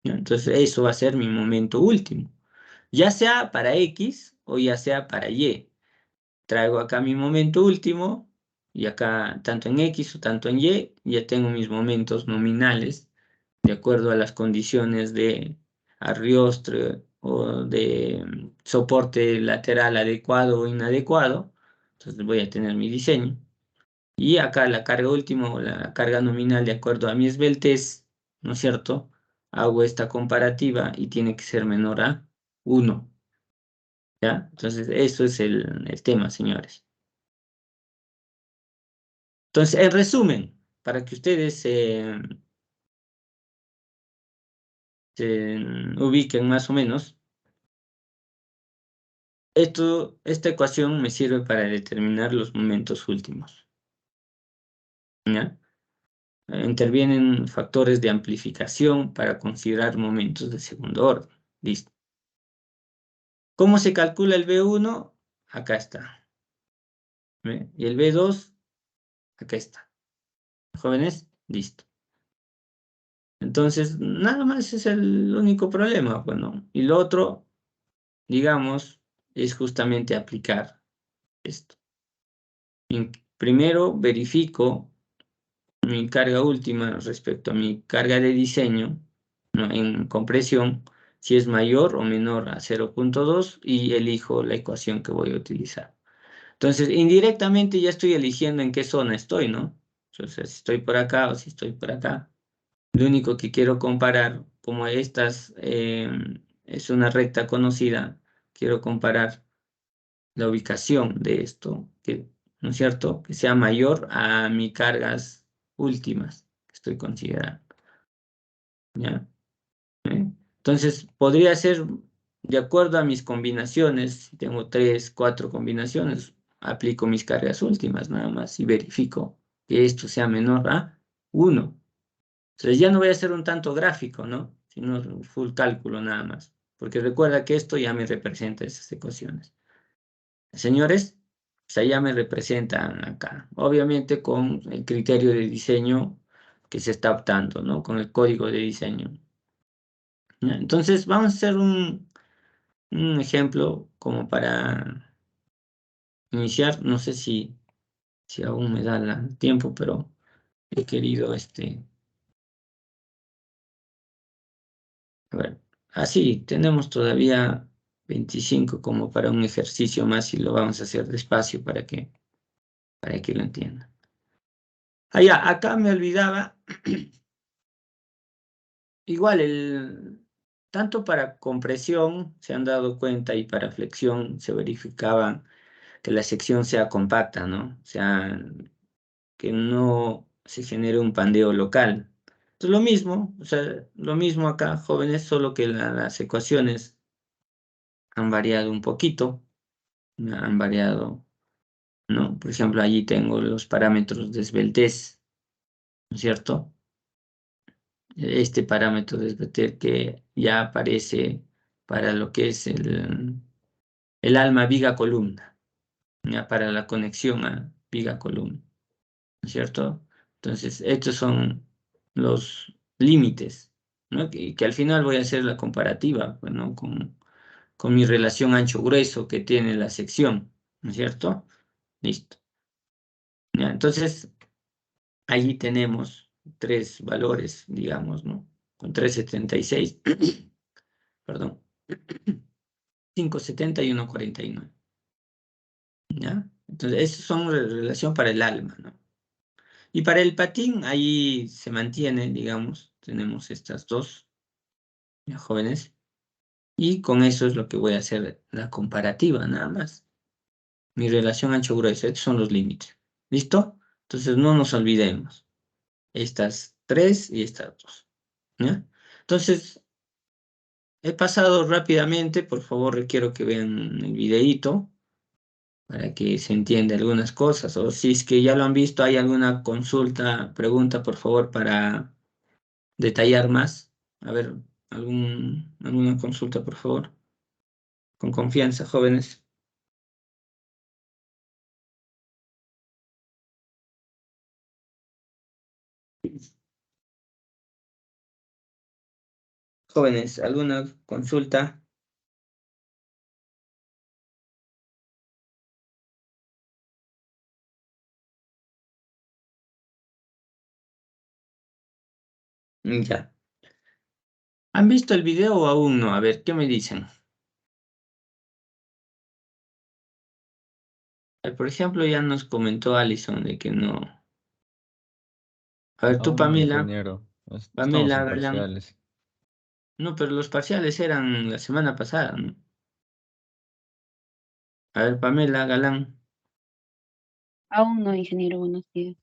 ¿Ya? Entonces eso va a ser mi momento último. Ya sea para X o ya sea para Y. Traigo acá mi momento último y acá tanto en X o tanto en Y, ya tengo mis momentos nominales de acuerdo a las condiciones de arriostre o de soporte lateral adecuado o inadecuado. Entonces voy a tener mi diseño. Y acá la carga última o la carga nominal de acuerdo a mi esbeltez, ¿no es cierto? Hago esta comparativa y tiene que ser menor a 1. ¿Ya? Entonces eso es el tema, señores. Entonces, en resumen, para que ustedes se ubiquen más o menos. Esta ecuación me sirve para determinar los momentos últimos. ¿Ya? Intervienen factores de amplificación para considerar momentos de segundo orden. Listo. ¿Cómo se calcula el B1? Acá está. ¿Ve? Y el B2, acá está. Jóvenes, listo. Entonces, nada más es el único problema, bueno. Y lo otro, digamos, es justamente aplicar esto. Primero verifico mi carga última respecto a mi carga de diseño, ¿no? En compresión, si es mayor o menor a 0.2 y elijo la ecuación que voy a utilizar. Entonces, indirectamente ya estoy eligiendo en qué zona estoy, ¿no? O sea, si estoy por acá o si estoy por acá. Lo único que quiero comparar, como estas es una recta conocida, quiero comparar la ubicación de esto, ¿no es cierto? Que sea mayor a mis cargas últimas que estoy considerando. ¿Ya? Entonces, podría ser de acuerdo a mis combinaciones, si tengo 3, 4 combinaciones, aplico mis cargas últimas nada más y verifico que esto sea menor a 1. Entonces ya no voy a hacer un tanto gráfico, ¿no? Sino full cálculo nada más. Porque recuerda que esto ya me representa esas ecuaciones. Señores, o sea, ya me representan acá. Obviamente con el criterio de diseño que se está optando, ¿no? Con el código de diseño. ¿Ya? Entonces vamos a hacer un ejemplo como para iniciar. No sé si aún me da el tiempo, pero he querido a ver, así tenemos todavía 25 como para un ejercicio más y lo vamos a hacer despacio para que lo entiendan. Acá me olvidaba, igual tanto para compresión se han dado cuenta y para flexión se verificaba que la sección sea compacta, ¿no? O sea, que no se genere un pandeo local. Entonces lo mismo, o sea, lo mismo acá, jóvenes, solo que las ecuaciones han variado un poquito, han variado, ¿no? Por ejemplo, allí tengo los parámetros de esbeltez, ¿no es cierto? Este parámetro de esbeltez que ya aparece para lo que es el alma viga-columna, ya para la conexión a viga-columna, ¿no es cierto? Entonces, estos son los límites, ¿no? Que al final voy a hacer la comparativa, pues, ¿no? Con mi relación ancho-grueso que tiene la sección, ¿no es cierto? Listo. ¿Ya? Entonces, allí tenemos 3 valores, digamos, ¿no? Con 3,76, perdón, 5,70 y 1,49. ¿Ya? Entonces, eso son relación para el alma, ¿no? Y para el patín, ahí se mantiene, digamos, tenemos estas dos, ¿ya, jóvenes? Y con eso es lo que voy a hacer la comparativa, nada más. Mi relación ancho-grueso, estos son los límites. ¿Listo? Entonces, no nos olvidemos. Estas 3 y estas 2. ¿Ya? Entonces, he pasado rápidamente, por favor, requiero que vean el videíto para que se entienda algunas cosas, o si es que ya lo han visto, hay alguna consulta, pregunta, por favor, para detallar más. A ver, alguna consulta, por favor. Con confianza, jóvenes. Jóvenes, ¿alguna consulta? Ya. ¿Han visto el video o aún no? A ver, ¿qué me dicen? Por ejemplo, ya nos comentó Alison de que no. A ver, tú, Aún no, Pamela, ingeniero. Estamos Pamela en Galán. parciales. No, pero los parciales eran la semana pasada, ¿no? A ver, Pamela Galán. Aún no, ingeniero, buenos días.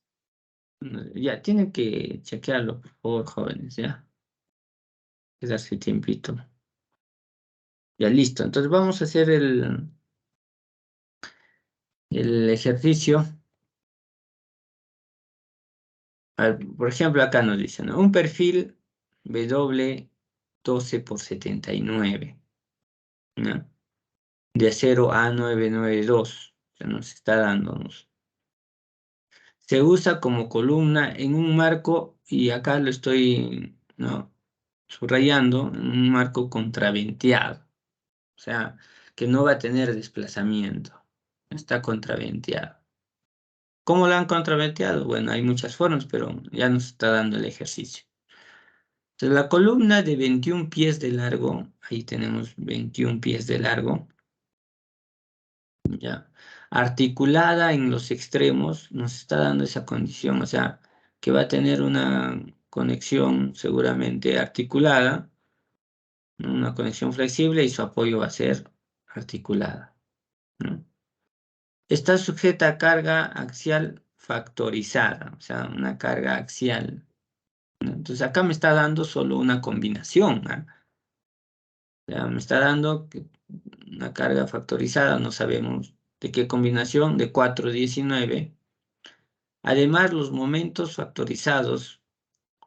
Ya, tienen que chequearlo, por favor, jóvenes, ¿ya? Quedarse tiempito. Ya listo. Entonces vamos a hacer el ejercicio. A ver, por ejemplo, acá nos dicen, ¿no? Un perfil W12 por 79, ¿no? De acero A992. O sea, nos está dándonos. Se usa como columna en un marco, y acá lo estoy, ¿no?, subrayando, en un marco contraventeado. O sea, que no va a tener desplazamiento. Está contraventeado. ¿Cómo lo han contraventeado? Bueno, hay muchas formas, pero ya nos está dando el ejercicio. Entonces, la columna de 21 pies de largo, ahí tenemos 21 pies de largo, ya, articulada en los extremos, nos está dando esa condición, o sea, que va a tener una conexión seguramente articulada, ¿no?, una conexión flexible, y su apoyo va a ser articulada, ¿no? Está sujeta a carga axial factorizada, o sea, una carga axial, ¿no? Entonces acá me está dando solo una combinación, ¿no? Ya me está dando una carga factorizada, no sabemos de qué combinación, de 419. Además, los momentos factorizados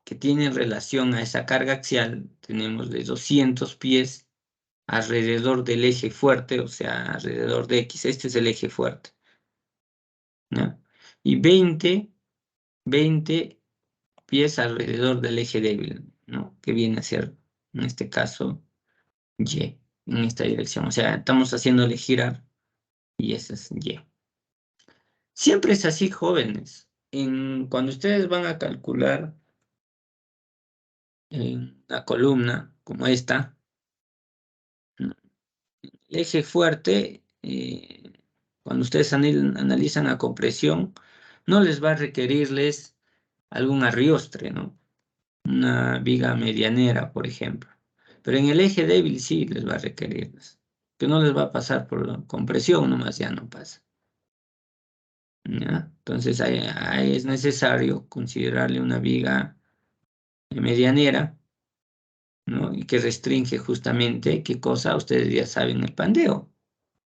que tienen relación a esa carga axial, tenemos de 200 pies alrededor del eje fuerte, o sea, alrededor de X. Este es el eje fuerte, ¿no? Y 20 pies alrededor del eje débil, ¿no?, que viene a ser, en este caso, Y, en esta dirección. O sea, estamos haciéndole girar, y ese es Y. Siempre es así, jóvenes. Cuando ustedes van a calcular en una columna como esta, ¿no?, el eje fuerte, cuando ustedes analizan a compresión, no les va a requerirles algún arriostre, ¿no?, una viga medianera, por ejemplo. Pero en el eje débil sí les va a requerirles, que no les va a pasar por compresión, nomás ya no pasa, ¿ya? Entonces ahí es necesario considerarle una viga medianera, ¿no?, y que restringe justamente, ¿qué cosa? Ustedes ya saben, el pandeo.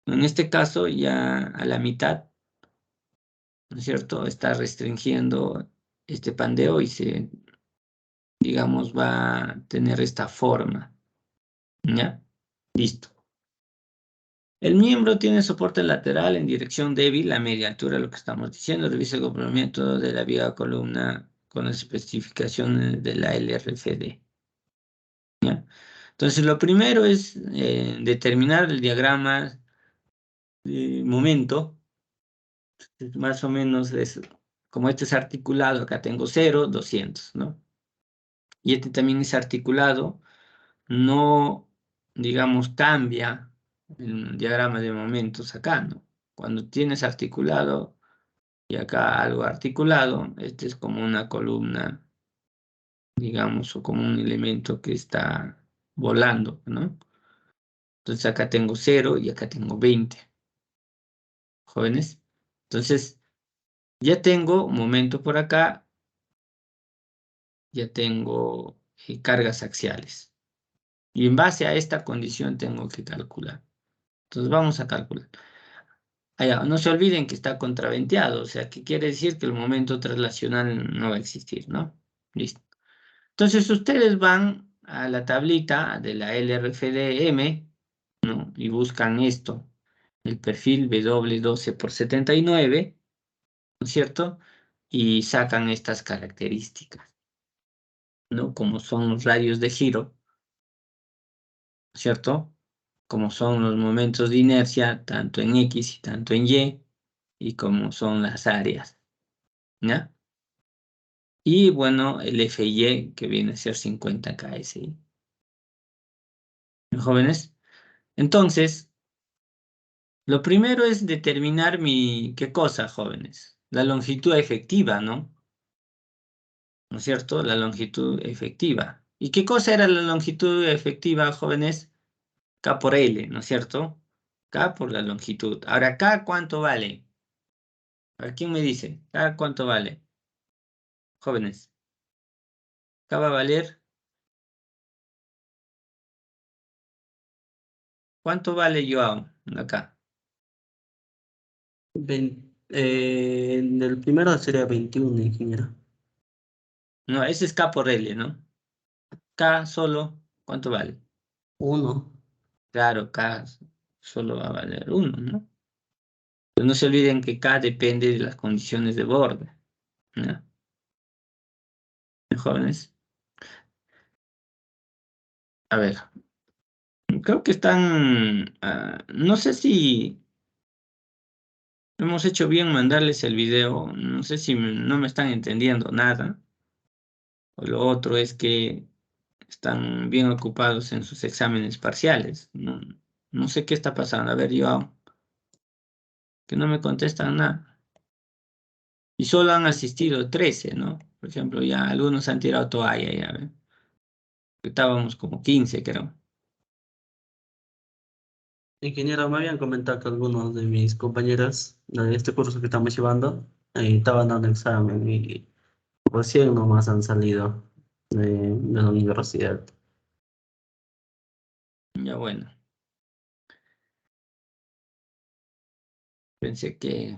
En este caso, ya a la mitad, ¿no es cierto?, está restringiendo este pandeo, y digamos, va a tener esta forma, ¿ya? Listo. El miembro tiene soporte lateral en dirección débil a media altura, lo que estamos diciendo. Revisa el complemento de la viga columna con las especificaciones de la LRFD, ¿ya? Entonces, lo primero es determinar el diagrama de momento. Más o menos es, como este es articulado, acá tengo 0, 200, ¿no? Y este también es articulado, no, digamos, cambia el diagrama de momentos acá, ¿no? Cuando tienes articulado y acá algo articulado, este es como una columna, digamos, o como un elemento que está volando, ¿no? Entonces acá tengo 0 y acá tengo 20, jóvenes. Entonces, ya tengo momento por acá, ya tengo cargas axiales. Y en base a esta condición tengo que calcular. Entonces vamos a calcular. Allá, no se olviden que está contraventeado, o sea, que quiere decir que el momento traslacional no va a existir, ¿no? Listo. Entonces ustedes van a la tablita de la LRFDM, ¿no?, y buscan esto, el perfil W12 por 79, ¿no es cierto? Y sacan estas características, ¿no?, como son los radios de giro, ¿cierto? Como son los momentos de inercia, tanto en X y tanto en y como son las áreas, ¿ya? Y bueno, el FY, que viene a ser 50 KSI. Jóvenes, entonces, lo primero es determinar ¿qué cosa, jóvenes? La longitud efectiva, ¿no? ¿No es cierto? La longitud efectiva. ¿Y qué cosa era la longitud efectiva, jóvenes? K por L, ¿no es cierto? K por la longitud. Ahora, K, ¿cuánto vale? A ver, ¿quién me dice? K, ¿cuánto vale? Jóvenes. K va a valer ¿Cuánto vale Joao acá? En el primero sería 21, ingeniero. No, ese es K por L, ¿no? K solo, ¿cuánto vale? 1. Claro, K solo va a valer 1, ¿no? Pero no se olviden que K depende de las condiciones de borde, ¿no? Jóvenes. A ver, creo que están, no sé si hemos hecho bien mandarles el video, no sé si no me están entendiendo nada, o lo otro es que están bien ocupados en sus exámenes parciales. No, no sé qué está pasando. A ver, yo, que no me contestan nada. Y solo han asistido 13, ¿no? Por ejemplo, ya algunos han tirado toalla, ya ven. Estábamos como 15, creo. Ingeniero, me habían comentado que algunos de mis compañeros de este curso que estamos llevando estaban dando examen y recién nomás han salido de la universidad. Ya bueno, pensé que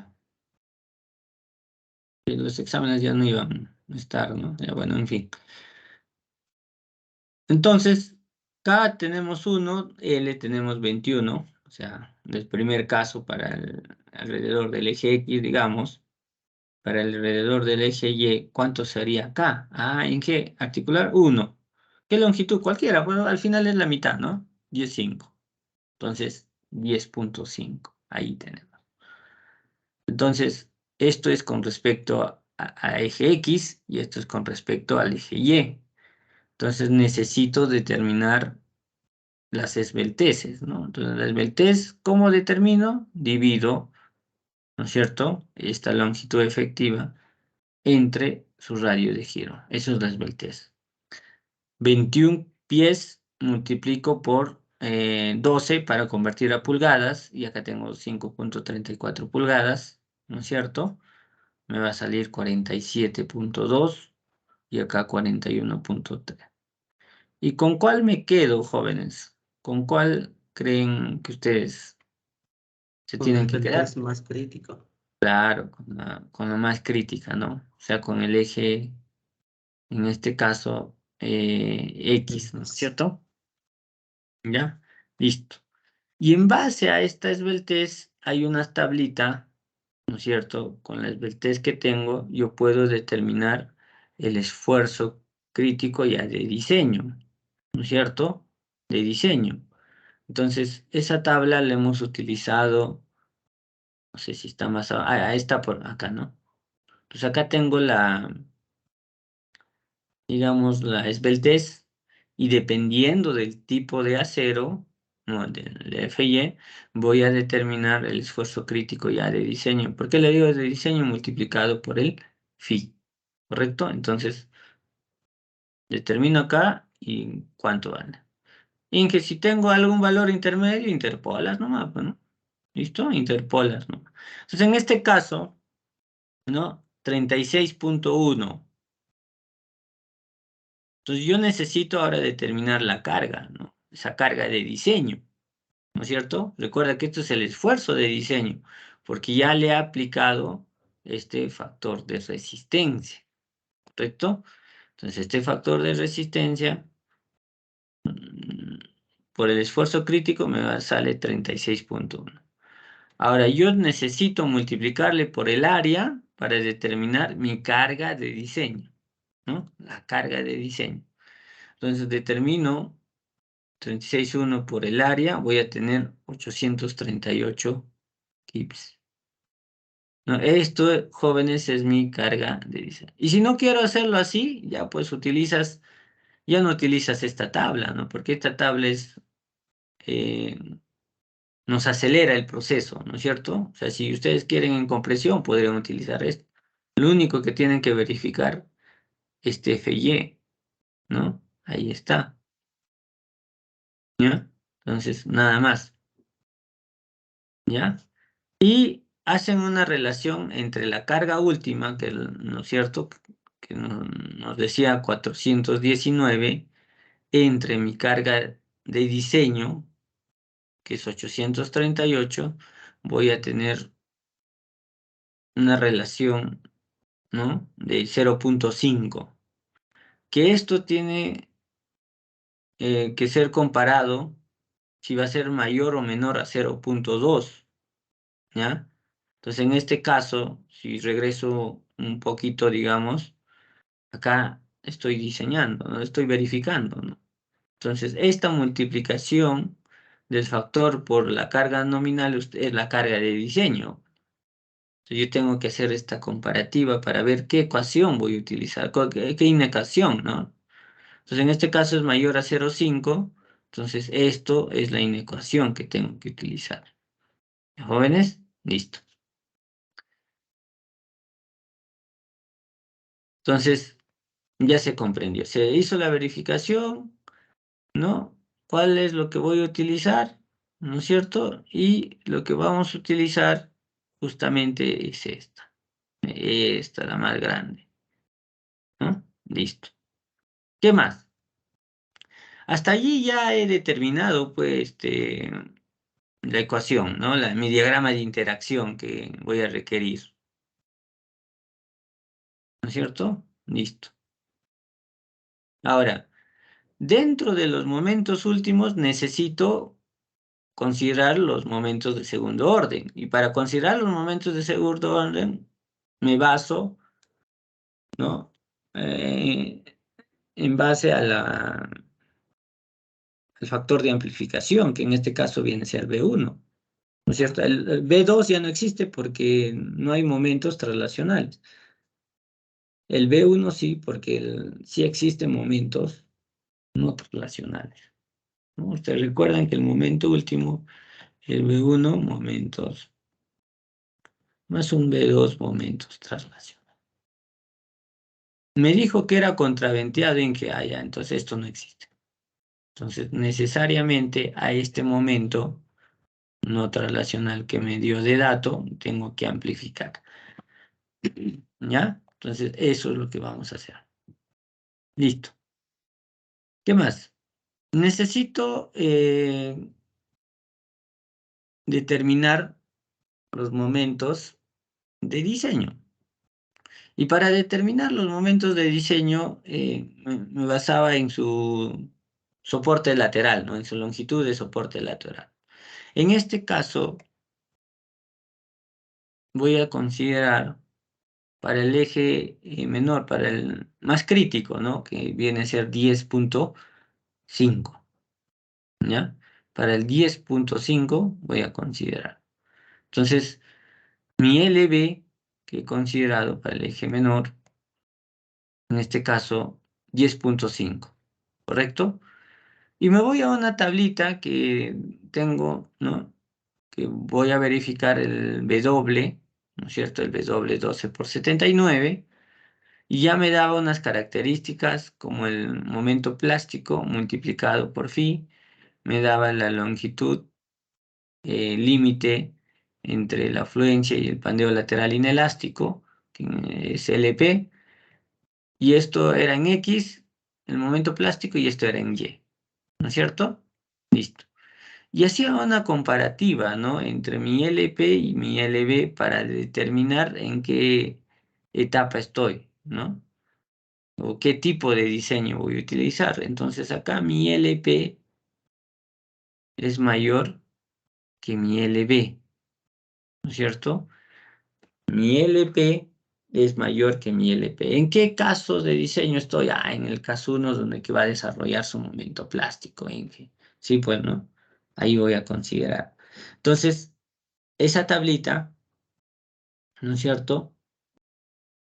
los exámenes ya no iban a estar, ¿no? Ya bueno, en fin. Entonces, K tenemos 1, L tenemos 21, o sea, el primer caso para alrededor del eje X, digamos. Para el alrededor del eje Y, ¿cuánto sería acá? Ah, ¿en qué? Articular 1. ¿Qué longitud? Cualquiera, bueno, al final es la mitad, ¿no? 10,5. Entonces, 10,5. Ahí tenemos. Entonces, esto es con respecto a eje X y esto es con respecto al eje Y. Entonces, necesito determinar las esbelteces, ¿no? Entonces, la esbeltez, ¿cómo determino? Divido, ¿no es cierto? Esta longitud efectiva entre su radio de giro. Eso es la esbeltez. 21 pies multiplico por 12 para convertir a pulgadas, y acá tengo 5,34 pulgadas, ¿no es cierto? Me va a salir 47,2 y acá 41,3. ¿Y con cuál me quedo, jóvenes? ¿Con cuál creen que ustedes se Con tienen el que quedar? test más crítico. Claro, con la más crítica, ¿no? O sea, con el eje, en este caso, X, ¿no es cierto? ¿Ya? Listo. Y en base a esta esbeltez hay una tablita, ¿no es cierto? Con la esbeltez que tengo, yo puedo determinar el esfuerzo crítico ya de diseño, ¿no es cierto? De diseño. Entonces, esa tabla la hemos utilizado, no sé si está más, está por acá, ¿no? Entonces acá tengo digamos, la esbeltez, y dependiendo del tipo de acero, no, del FY, voy a determinar el esfuerzo crítico ya de diseño. ¿Por qué le digo de diseño? Multiplicado por el phi, ¿correcto? Entonces, determino acá y cuánto vale. Y en que si tengo algún valor intermedio, interpolas nomás, pues, ¿no? ¿Listo? Interpolas nomás. Entonces, en este caso, ¿no? 36,1. Entonces yo necesito ahora determinar la carga, ¿no? Esa carga de diseño, ¿no es cierto? Recuerda que esto es el esfuerzo de diseño, porque ya le he aplicado este factor de resistencia, ¿correcto? Entonces este factor de resistencia, por el esfuerzo crítico sale 36,1. Ahora yo necesito multiplicarle por el área para determinar mi carga de diseño, ¿no? La carga de diseño. Entonces determino 36,1 por el área, voy a tener 838 kips. No, esto, jóvenes, es mi carga de diseño. Y si no quiero hacerlo así, ya pues ya no utilizas esta tabla, ¿no? Porque esta tabla eh, nos acelera el proceso, ¿no es cierto? O sea, si ustedes quieren en compresión, podrían utilizar esto. Lo único que tienen que verificar es FY, ¿no? Ahí está, ¿ya? Entonces, nada más, ¿ya? Y hacen una relación entre la carga última, que ¿no es cierto? Que nos decía 419, entre mi carga de diseño, que es 838, voy a tener una relación, ¿no?, de 0.5, que esto tiene que ser comparado si va a ser mayor o menor a 0.2, ¿ya? Entonces, en este caso, si regreso un poquito, digamos, acá estoy diseñando, ¿no? Estoy verificando, ¿no? Entonces, esta multiplicación del factor por la carga nominal es la carga de diseño. Entonces, yo tengo que hacer esta comparativa para ver qué ecuación voy a utilizar, qué inecuación, ¿no? Entonces, en este caso es mayor a 0.5, entonces esto es la inecuación que tengo que utilizar. ¿Jóvenes? Listo. Entonces, ya se comprendió. Se hizo la verificación, ¿no? ¿Cuál es lo que voy a utilizar? ¿No es cierto? Y lo que vamos a utilizar justamente es esta. Esta, la más grande, ¿no? Listo. ¿Qué más? Hasta allí ya he determinado, pues, la ecuación, ¿no? Mi diagrama de interacción que voy a requerir. ¿No es cierto? Listo. Ahora, dentro de los momentos últimos necesito considerar los momentos de segundo orden. Y para considerar los momentos de segundo orden, me baso, ¿no?, en base a al factor de amplificación, que en este caso viene a ser B1. ¿No es cierto? El B2 ya no existe porque no hay momentos traslacionales. El B1 sí, porque sí existen momentos no traslacionales, ¿no? Ustedes recuerdan que el momento último, el B1, momentos, más un B2, momentos traslacionales. Me dijo que era contraventeado en que haya, entonces esto no existe. Entonces, necesariamente a este momento no traslacional que me dio de dato, tengo que amplificar. ¿Ya? Entonces, eso es lo que vamos a hacer. Listo. ¿Qué más? Necesito determinar los momentos de diseño. Y para determinar los momentos de diseño, me basaba en su soporte lateral, ¿no? En su longitud de soporte lateral. En este caso, voy a considerar para el eje menor, para el más crítico, ¿no?, que viene a ser 10.5, ¿ya? Para el 10.5 voy a considerar. Entonces, mi LB que he considerado para el eje menor, en este caso, 10.5, ¿correcto? Y me voy a una tablita que tengo, ¿no?, que voy a verificar el W, ¿no es cierto?, el W 12 por 79, y ya me daba unas características como el momento plástico multiplicado por phi, me daba la longitud límite entre la afluencia y el pandeo lateral inelástico, que es LP, y esto era en X, el momento plástico, y esto era en Y, ¿no es cierto? Listo. Y hacía una comparativa, ¿no?, entre mi LP y mi LB para determinar en qué etapa estoy, ¿no?, o qué tipo de diseño voy a utilizar. Entonces acá mi LP es mayor que mi LB, ¿no es cierto? Mi LP es mayor que mi LP. ¿En qué caso de diseño estoy? En el caso 1, donde que va a desarrollar su momento plástico. Sí, pues, ¿no? Ahí voy a considerar. Entonces, esa tablita, ¿no es cierto?,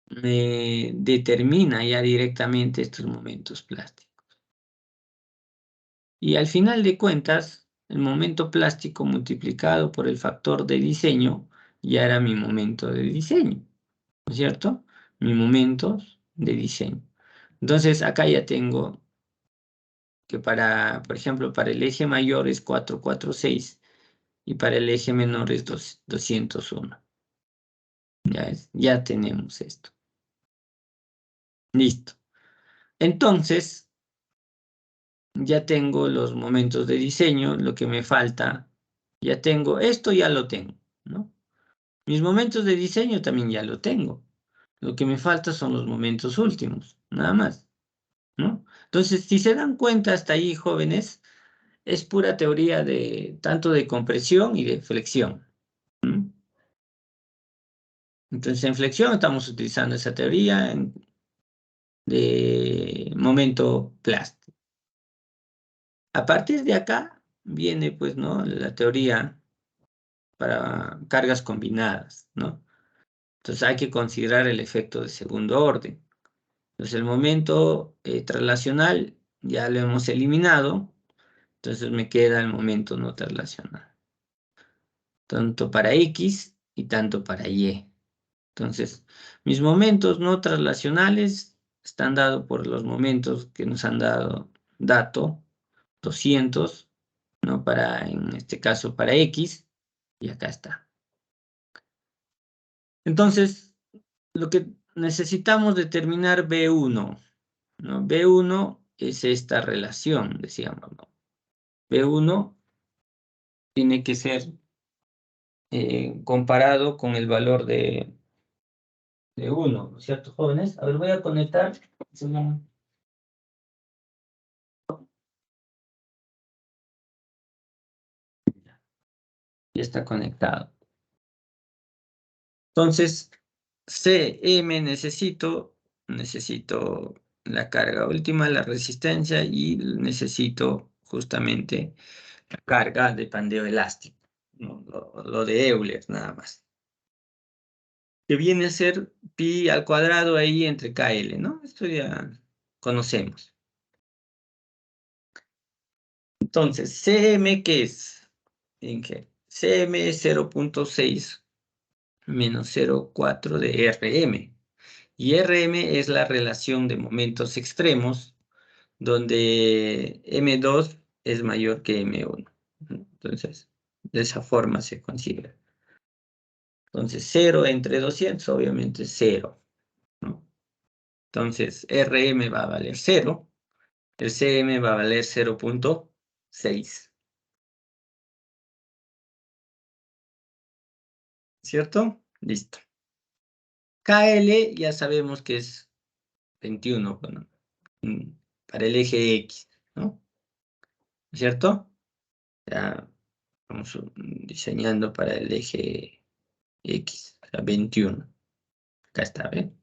me determina ya directamente estos momentos plásticos. Y al final de cuentas, el momento plástico multiplicado por el factor de diseño ya era mi momento de diseño, ¿no es cierto? Mi momentos de diseño. Entonces, acá ya tengo que por ejemplo, para el eje mayor es 446 y para el eje menor es 201. Ya tenemos esto. Listo. Entonces, ya tengo los momentos de diseño. Lo que me falta Ya tengo, esto ya lo tengo, ¿no? Mis momentos de diseño también ya lo tengo. Lo que me falta son los momentos últimos, nada más, ¿no? Entonces, si se dan cuenta hasta ahí, jóvenes, es pura teoría de tanto de compresión y de flexión. ¿Mm? Entonces, en flexión estamos utilizando esa teoría de momento plástico. A partir de acá viene, pues, ¿no? La teoría para cargas combinadas, ¿no? Entonces hay que considerar el efecto de segundo orden. Entonces el momento traslacional ya lo hemos eliminado, entonces me queda el momento no traslacional. Tanto para X y tanto para Y. Entonces, mis momentos no traslacionales están dados por los momentos que nos han dado dato 200, ¿no? En este caso para X, y acá está. Entonces, lo que necesitamos determinar B1, ¿no? B1 es esta relación, decíamos, ¿no? B1 tiene que ser comparado con el valor de 1, ¿no es cierto, jóvenes? A ver, voy a conectar. Ya está conectado. Entonces, CM necesito la carga última, la resistencia, y necesito justamente la carga de pandeo elástico, ¿no? Lo de Euler, nada más. Que viene a ser pi al cuadrado ahí entre KL, ¿no? Esto ya conocemos. Entonces, CM, ¿qué es? CM es 0.6 menos 0.4 de RM. Y RM es la relación de momentos extremos, donde M2 es mayor que M1. Entonces, de esa forma se considera. Entonces, 0 entre 200, obviamente 0, ¿no? Entonces, RM va a valer 0, el CM va a valer 0.6. ¿Cierto? Listo. KL ya sabemos que es 21, bueno, para el eje X, ¿no? ¿Cierto? Ya vamos diseñando para el eje X, o sea, 21. Acá está, ¿ven?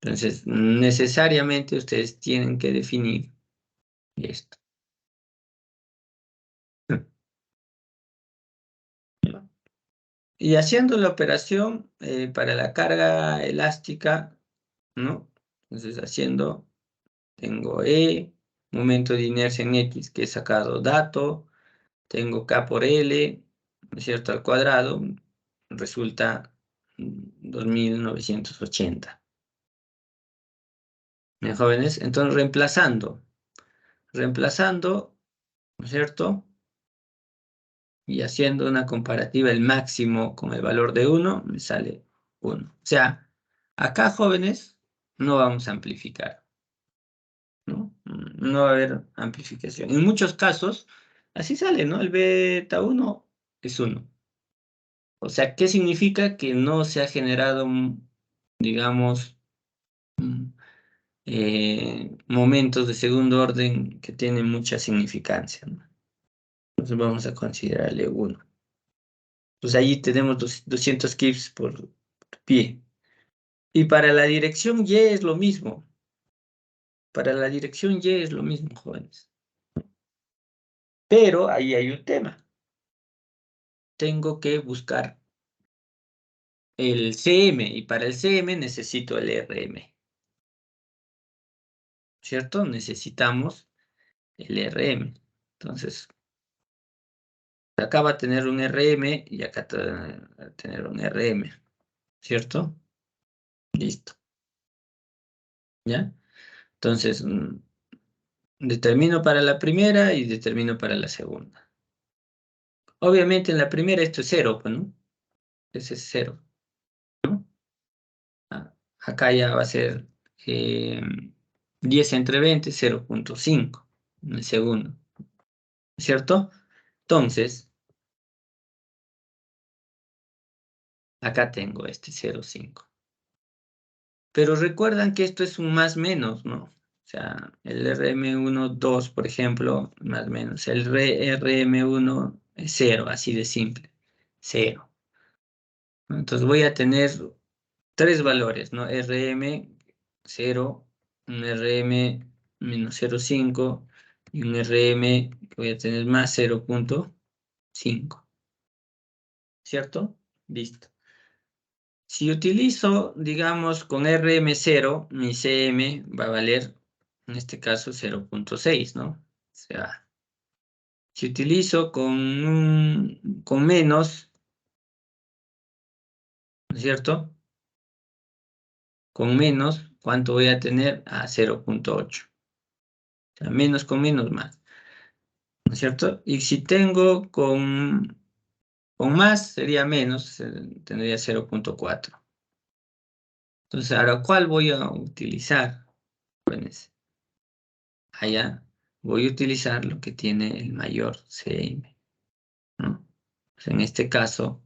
Entonces, necesariamente ustedes tienen que definir esto. Y haciendo la operación para la carga elástica, ¿no? Entonces, tengo E, momento de inercia en X que he sacado dato, tengo K por L, ¿no es cierto?, al cuadrado, resulta 2980. Bien, jóvenes, entonces reemplazando, ¿no es cierto?, y haciendo una comparativa el máximo con el valor de 1, me sale 1. O sea, acá, jóvenes, no vamos a amplificar, ¿no? No va a haber amplificación. En muchos casos, así sale, ¿no? El beta 1 es 1. O sea, ¿qué significa? Que no se ha generado, digamos, momentos de segundo orden que tienen mucha significancia, ¿no? Entonces vamos a considerarle 1. Pues allí tenemos 200 kips por pie. Y para la dirección Y es lo mismo. Para la dirección Y es lo mismo, jóvenes. Pero ahí hay un tema. Tengo que buscar el CM, y para el CM necesito el RM. ¿Cierto? Necesitamos el RM. Entonces, acá va a tener un RM y acá va a tener un RM. ¿Cierto? Listo. ¿Ya? Entonces, determino para la primera y determino para la segunda. Obviamente en la primera esto es 0, pues, ¿no? Ese es 0, ¿no? Acá ya va a ser 10 entre 20, 0.5 en el segundo. ¿Cierto? Entonces, Acá tengo este 0,5. Pero recuerdan que esto es un más menos, ¿no? O sea, el RM1,2, por ejemplo, más menos. El RM1 es 0, así de simple. 0. Entonces voy a tener 3 valores, ¿no? RM 0, un RM menos 0,5 y un RM que voy a tener más 0,5. ¿Cierto? Listo. Si utilizo, digamos, con RM0, mi CM va a valer, en este caso, 0,6, ¿no? O sea, si utilizo con menos, ¿no es cierto? Con menos, ¿cuánto voy a tener? A 0,8. O sea, menos con menos más, ¿no es cierto? Y si tengo con más, sería menos, tendría 0,4. Entonces, ahora, ¿cuál voy a utilizar? Pues, allá voy a utilizar lo que tiene el mayor CM, ¿no? Pues en este caso,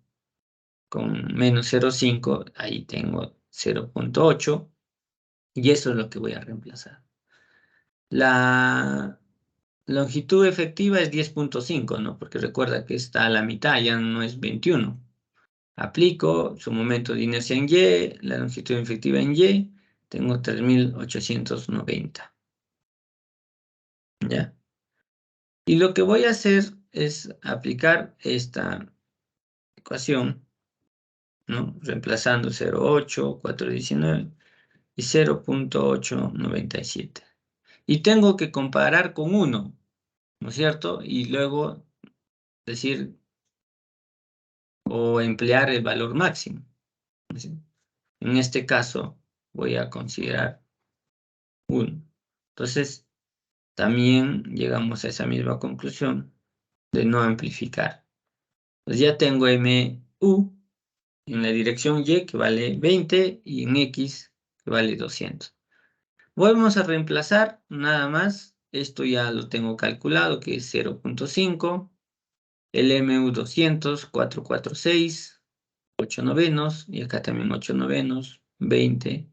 con menos 0,5, ahí tengo 0,8 y eso es lo que voy a reemplazar. La longitud efectiva es 10,5, ¿no? Porque recuerda que está a la mitad, ya no es 21. Aplico su momento de inercia en Y, la longitud efectiva en Y, tengo 3.890. ¿Ya? Y lo que voy a hacer es aplicar esta ecuación, ¿no? Reemplazando 0,8, 4,19 y 0,897. Y tengo que comparar con 1, ¿no es cierto? Y luego decir o emplear el valor máximo. ¿Sí? En este caso voy a considerar 1. Entonces, también llegamos a esa misma conclusión de no amplificar. Pues ya tengo MU en la dirección Y que vale 20 y en X que vale 200. Vamos a reemplazar nada más. Esto ya lo tengo calculado que es 0,5. El MU 200, 446, 8 novenos y acá también 8 novenos, 20,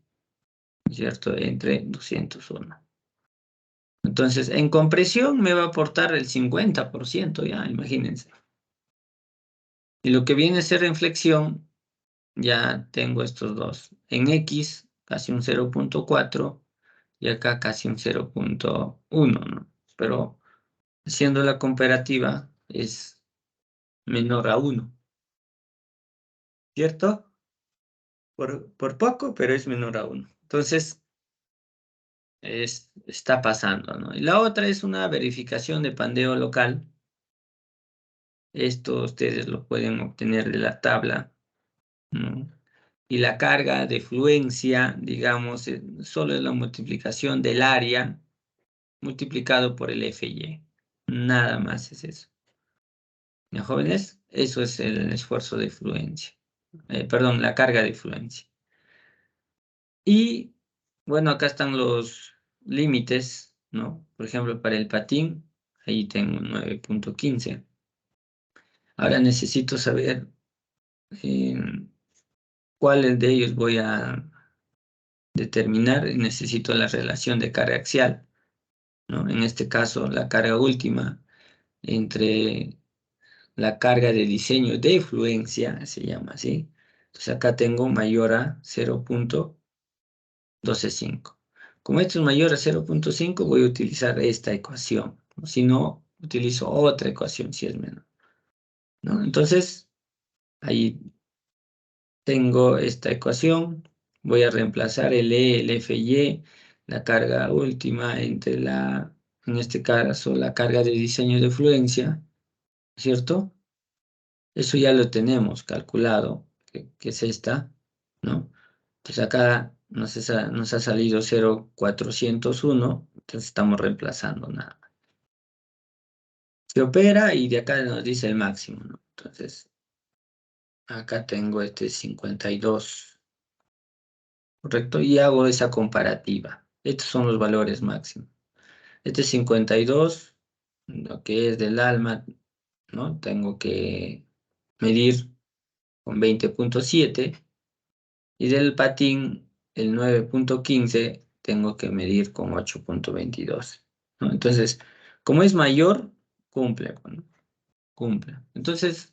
¿cierto? Entre 201. Entonces, en compresión me va a aportar el 50%, ya, imagínense. Y lo que viene a ser en flexión, ya tengo estos dos. En X, casi un 0,4 y acá casi un 0,1, ¿no? Pero haciendo la comparativa es menor a 1, ¿cierto? Por poco, pero es menor a 1. Entonces, está pasando, ¿no? Y la otra es una verificación de pandeo local. Esto ustedes lo pueden obtener de la tabla, ¿no? Y la carga de fluencia, digamos, solo es la multiplicación del área multiplicado por el FY. Nada más es eso. ¿Ya, jóvenes? Eso es el esfuerzo de fluencia. Perdón, la carga de fluencia. Y, bueno, acá están los límites, ¿no? Por ejemplo, para el patín, ahí tengo 9,15. Ahora necesito saber cuáles de ellos voy a determinar. Necesito la relación de carga axial, ¿no? En este caso, la carga última entre la carga de diseño de fluencia, se llama así. Entonces acá tengo mayor a 0,125. Como esto es mayor a 0,5, voy a utilizar esta ecuación. Si no, utilizo otra ecuación si es menor, ¿no? Entonces, ahí tengo esta ecuación. Voy a reemplazar el E, el FY, la carga última entre en este caso, la carga de diseño de fluencia, ¿cierto? Eso ya lo tenemos calculado, que es esta, ¿no? Entonces acá nos ha salido 0,401, entonces estamos reemplazando nada más. Se opera y de acá nos dice el máximo, ¿no? Entonces, acá tengo este 52, ¿correcto? Y hago esa comparativa. Estos son los valores máximos. Este 52, lo que es del alma, ¿no? Tengo que medir con 20.7 y del patín el 9.15 tengo que medir con 8.22, ¿no? Entonces, como es mayor, cumple, ¿no? Cumple. Entonces,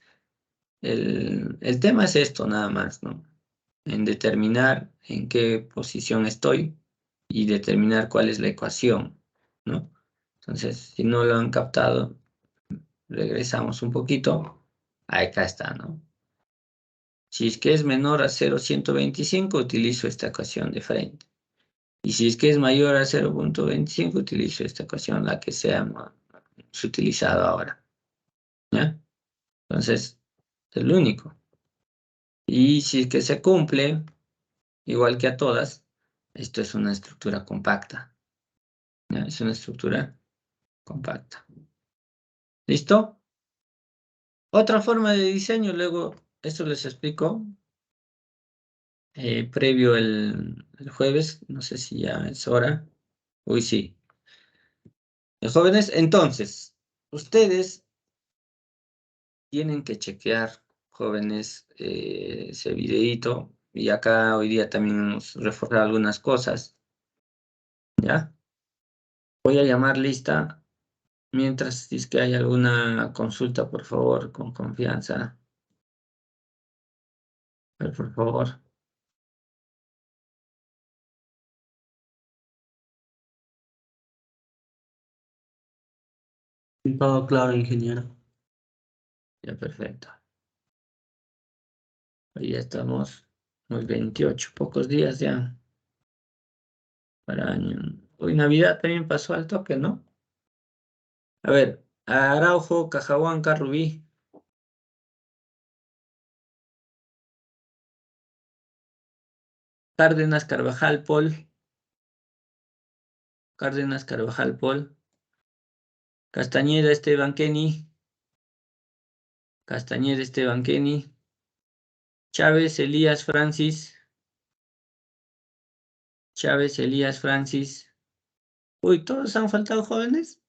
el tema es esto nada más, ¿no? En determinar en qué posición estoy y determinar cuál es la ecuación, ¿no? Entonces, si no lo han captado, regresamos un poquito. Acá está, ¿no? Si es que es menor a 0.125, utilizo esta ecuación de frente. Y si es que es mayor a 0.25, utilizo esta ecuación, la que hemos utilizado ahora, ¿ya? Entonces, es lo único. Y si es que se cumple, igual que a todas, esto es una estructura compacta, ¿ya? Es una estructura compacta. ¿Listo? Otra forma de diseño, luego, esto les explico previo el jueves, no sé si ya es hora. Uy, sí. Jóvenes, entonces, ustedes tienen que chequear, jóvenes, ese videíto. Y acá hoy día también hemos reforzado algunas cosas, ¿ya? Voy a llamar lista. Mientras, si es que hay alguna consulta, por favor, con confianza. A ver, por favor. Todo claro, ingeniero. Ya, perfecto. Hoy ya estamos, los 28, pocos días ya para año. Hoy Navidad también pasó al toque, ¿no? A ver, Araujo, Cajahuanca, Rubí. Cárdenas, Carvajal, Paul. Cárdenas, Carvajal, Paul. Castañeda, Esteban, Kenny. Castañeda, Esteban, Kenny. Chávez, Elías, Francis. Chávez, Elías, Francis. Uy, ¿todos han faltado jóvenes?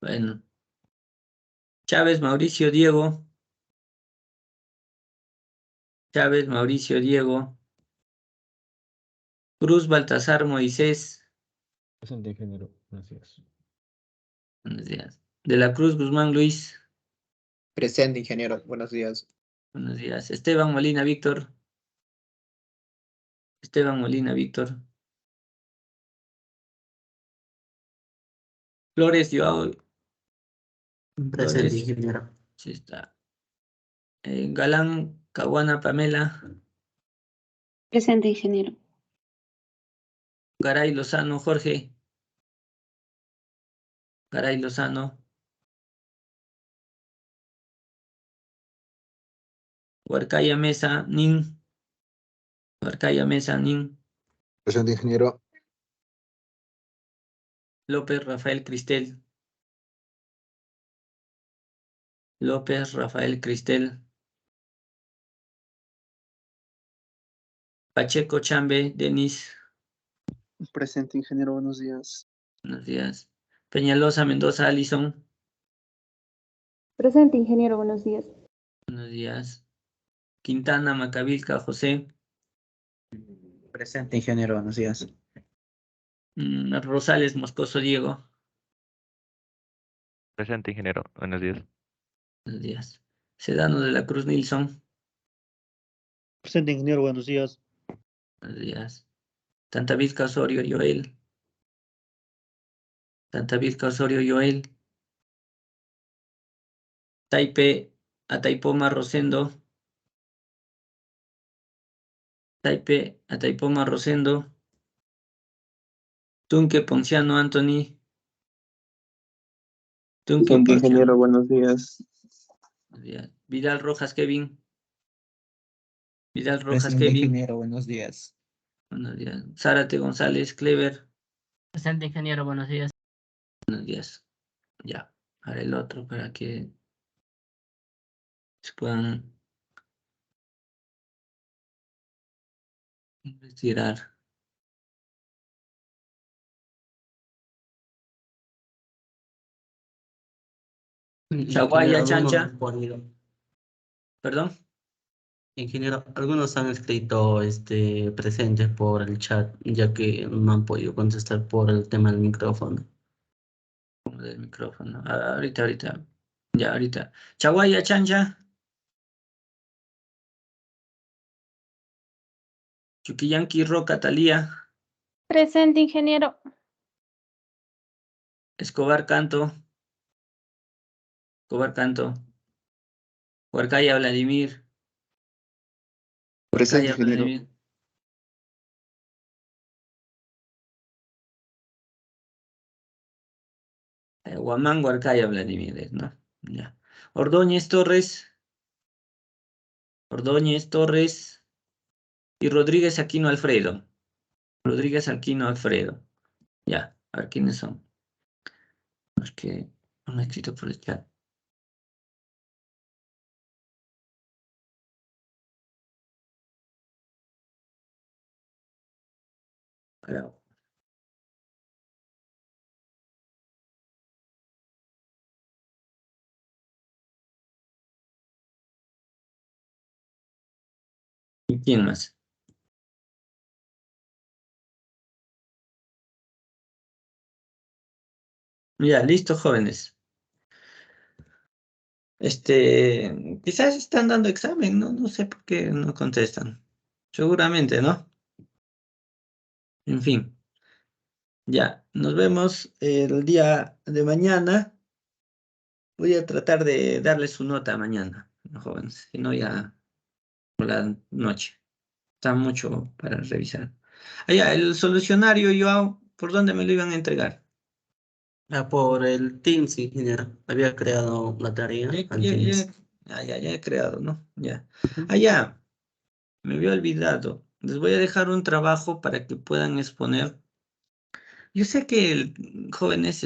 Bueno. Chávez, Mauricio, Diego. Chávez, Mauricio, Diego. Cruz, Baltasar, Moisés. Presente, ingeniero. Buenos días. Buenos días. De la Cruz, Guzmán, Luis. Presente, ingeniero. Buenos días. Buenos días. Esteban Molina, Víctor. Esteban Molina, Víctor. Flores, Joao. Presente, Flores, ingeniero. sí está. Galán, Caguana, Pamela. Presente, ingeniero. Garay, Lozano, Jorge. Garay, Lozano. Huarcaya, Mesa, Nin. Huarcaya, Mesa, Nin. Presente, ingeniero. López, Rafael, Cristel. López, Rafael, Cristel. Pacheco, Chambe, Denis. Presente, ingeniero, buenos días. Buenos días. Peñalosa, Mendoza, Alison. Presente, ingeniero, buenos días. Buenos días. Quintana, Macavilca, José. Presente, ingeniero. Buenos días. Rosales, Moscoso, Diego. Presente, ingeniero. Buenos días. Buenos días. Sedano de la Cruz, Nilsson. Presente, ingeniero, buenos días. Buenos días. Tantavizca, Osorio, Joel. Tantavizca, Osorio, Joel. Taipe, Ataipoma, Rosendo. Taipe, Ataipoma, Rosendo. Tunque, Ponciano, Anthony. Tunque, Presente, ingeniero, Ponciano. buenos días. Buenos días. Vidal Rojas, Kevin. Vidal Rojas, Presente, Kevin. ingeniero. Buenos días. Buenos días. Zárate González, Clever. Presente, ingeniero, buenos días. Buenos días. Ya. Ahora el otro para que se puedan investigar. Chaguaya, Ingeniero, Chancha. algunos han podido- Perdón. ingeniero, algunos han escrito presentes por el chat, ya que no han podido contestar por el tema del micrófono. Del micrófono. Ahorita. Ya, ahorita. Chaguaya, Chancha. Chuquillanqui, Roca, Talía. Presente, ingeniero. Escobar, Canto. Huarcaya, Vladimir. Presente, Huarcaya, ingeniero. Vladimir. Huamán, Huarcaya, Vladimir, ¿no? Ya. Ordóñez, Torres. Y Rodríguez Aquino, Alfredo. Ya, a ver quiénes son. Los que han escrito por el chat. Pero, ¿y quién más? Ya, listo, jóvenes. Quizás están dando examen, ¿no? No sé por qué no contestan. Seguramente, ¿no? En fin. Ya, nos vemos el día de mañana. Voy a tratar de darles su nota mañana, ¿no, jóvenes? Si no, ya por la noche. Está mucho para revisar. Ya, el solucionario, yo, ¿por dónde me lo iban a entregar? Por el Teams, ingeniero. Había creado la tarea Ya, al ya, Teams. ya he creado, ¿no? Ya. Ya, me había olvidado. Les voy a dejar un trabajo para que puedan exponer. Yo sé que jóvenes,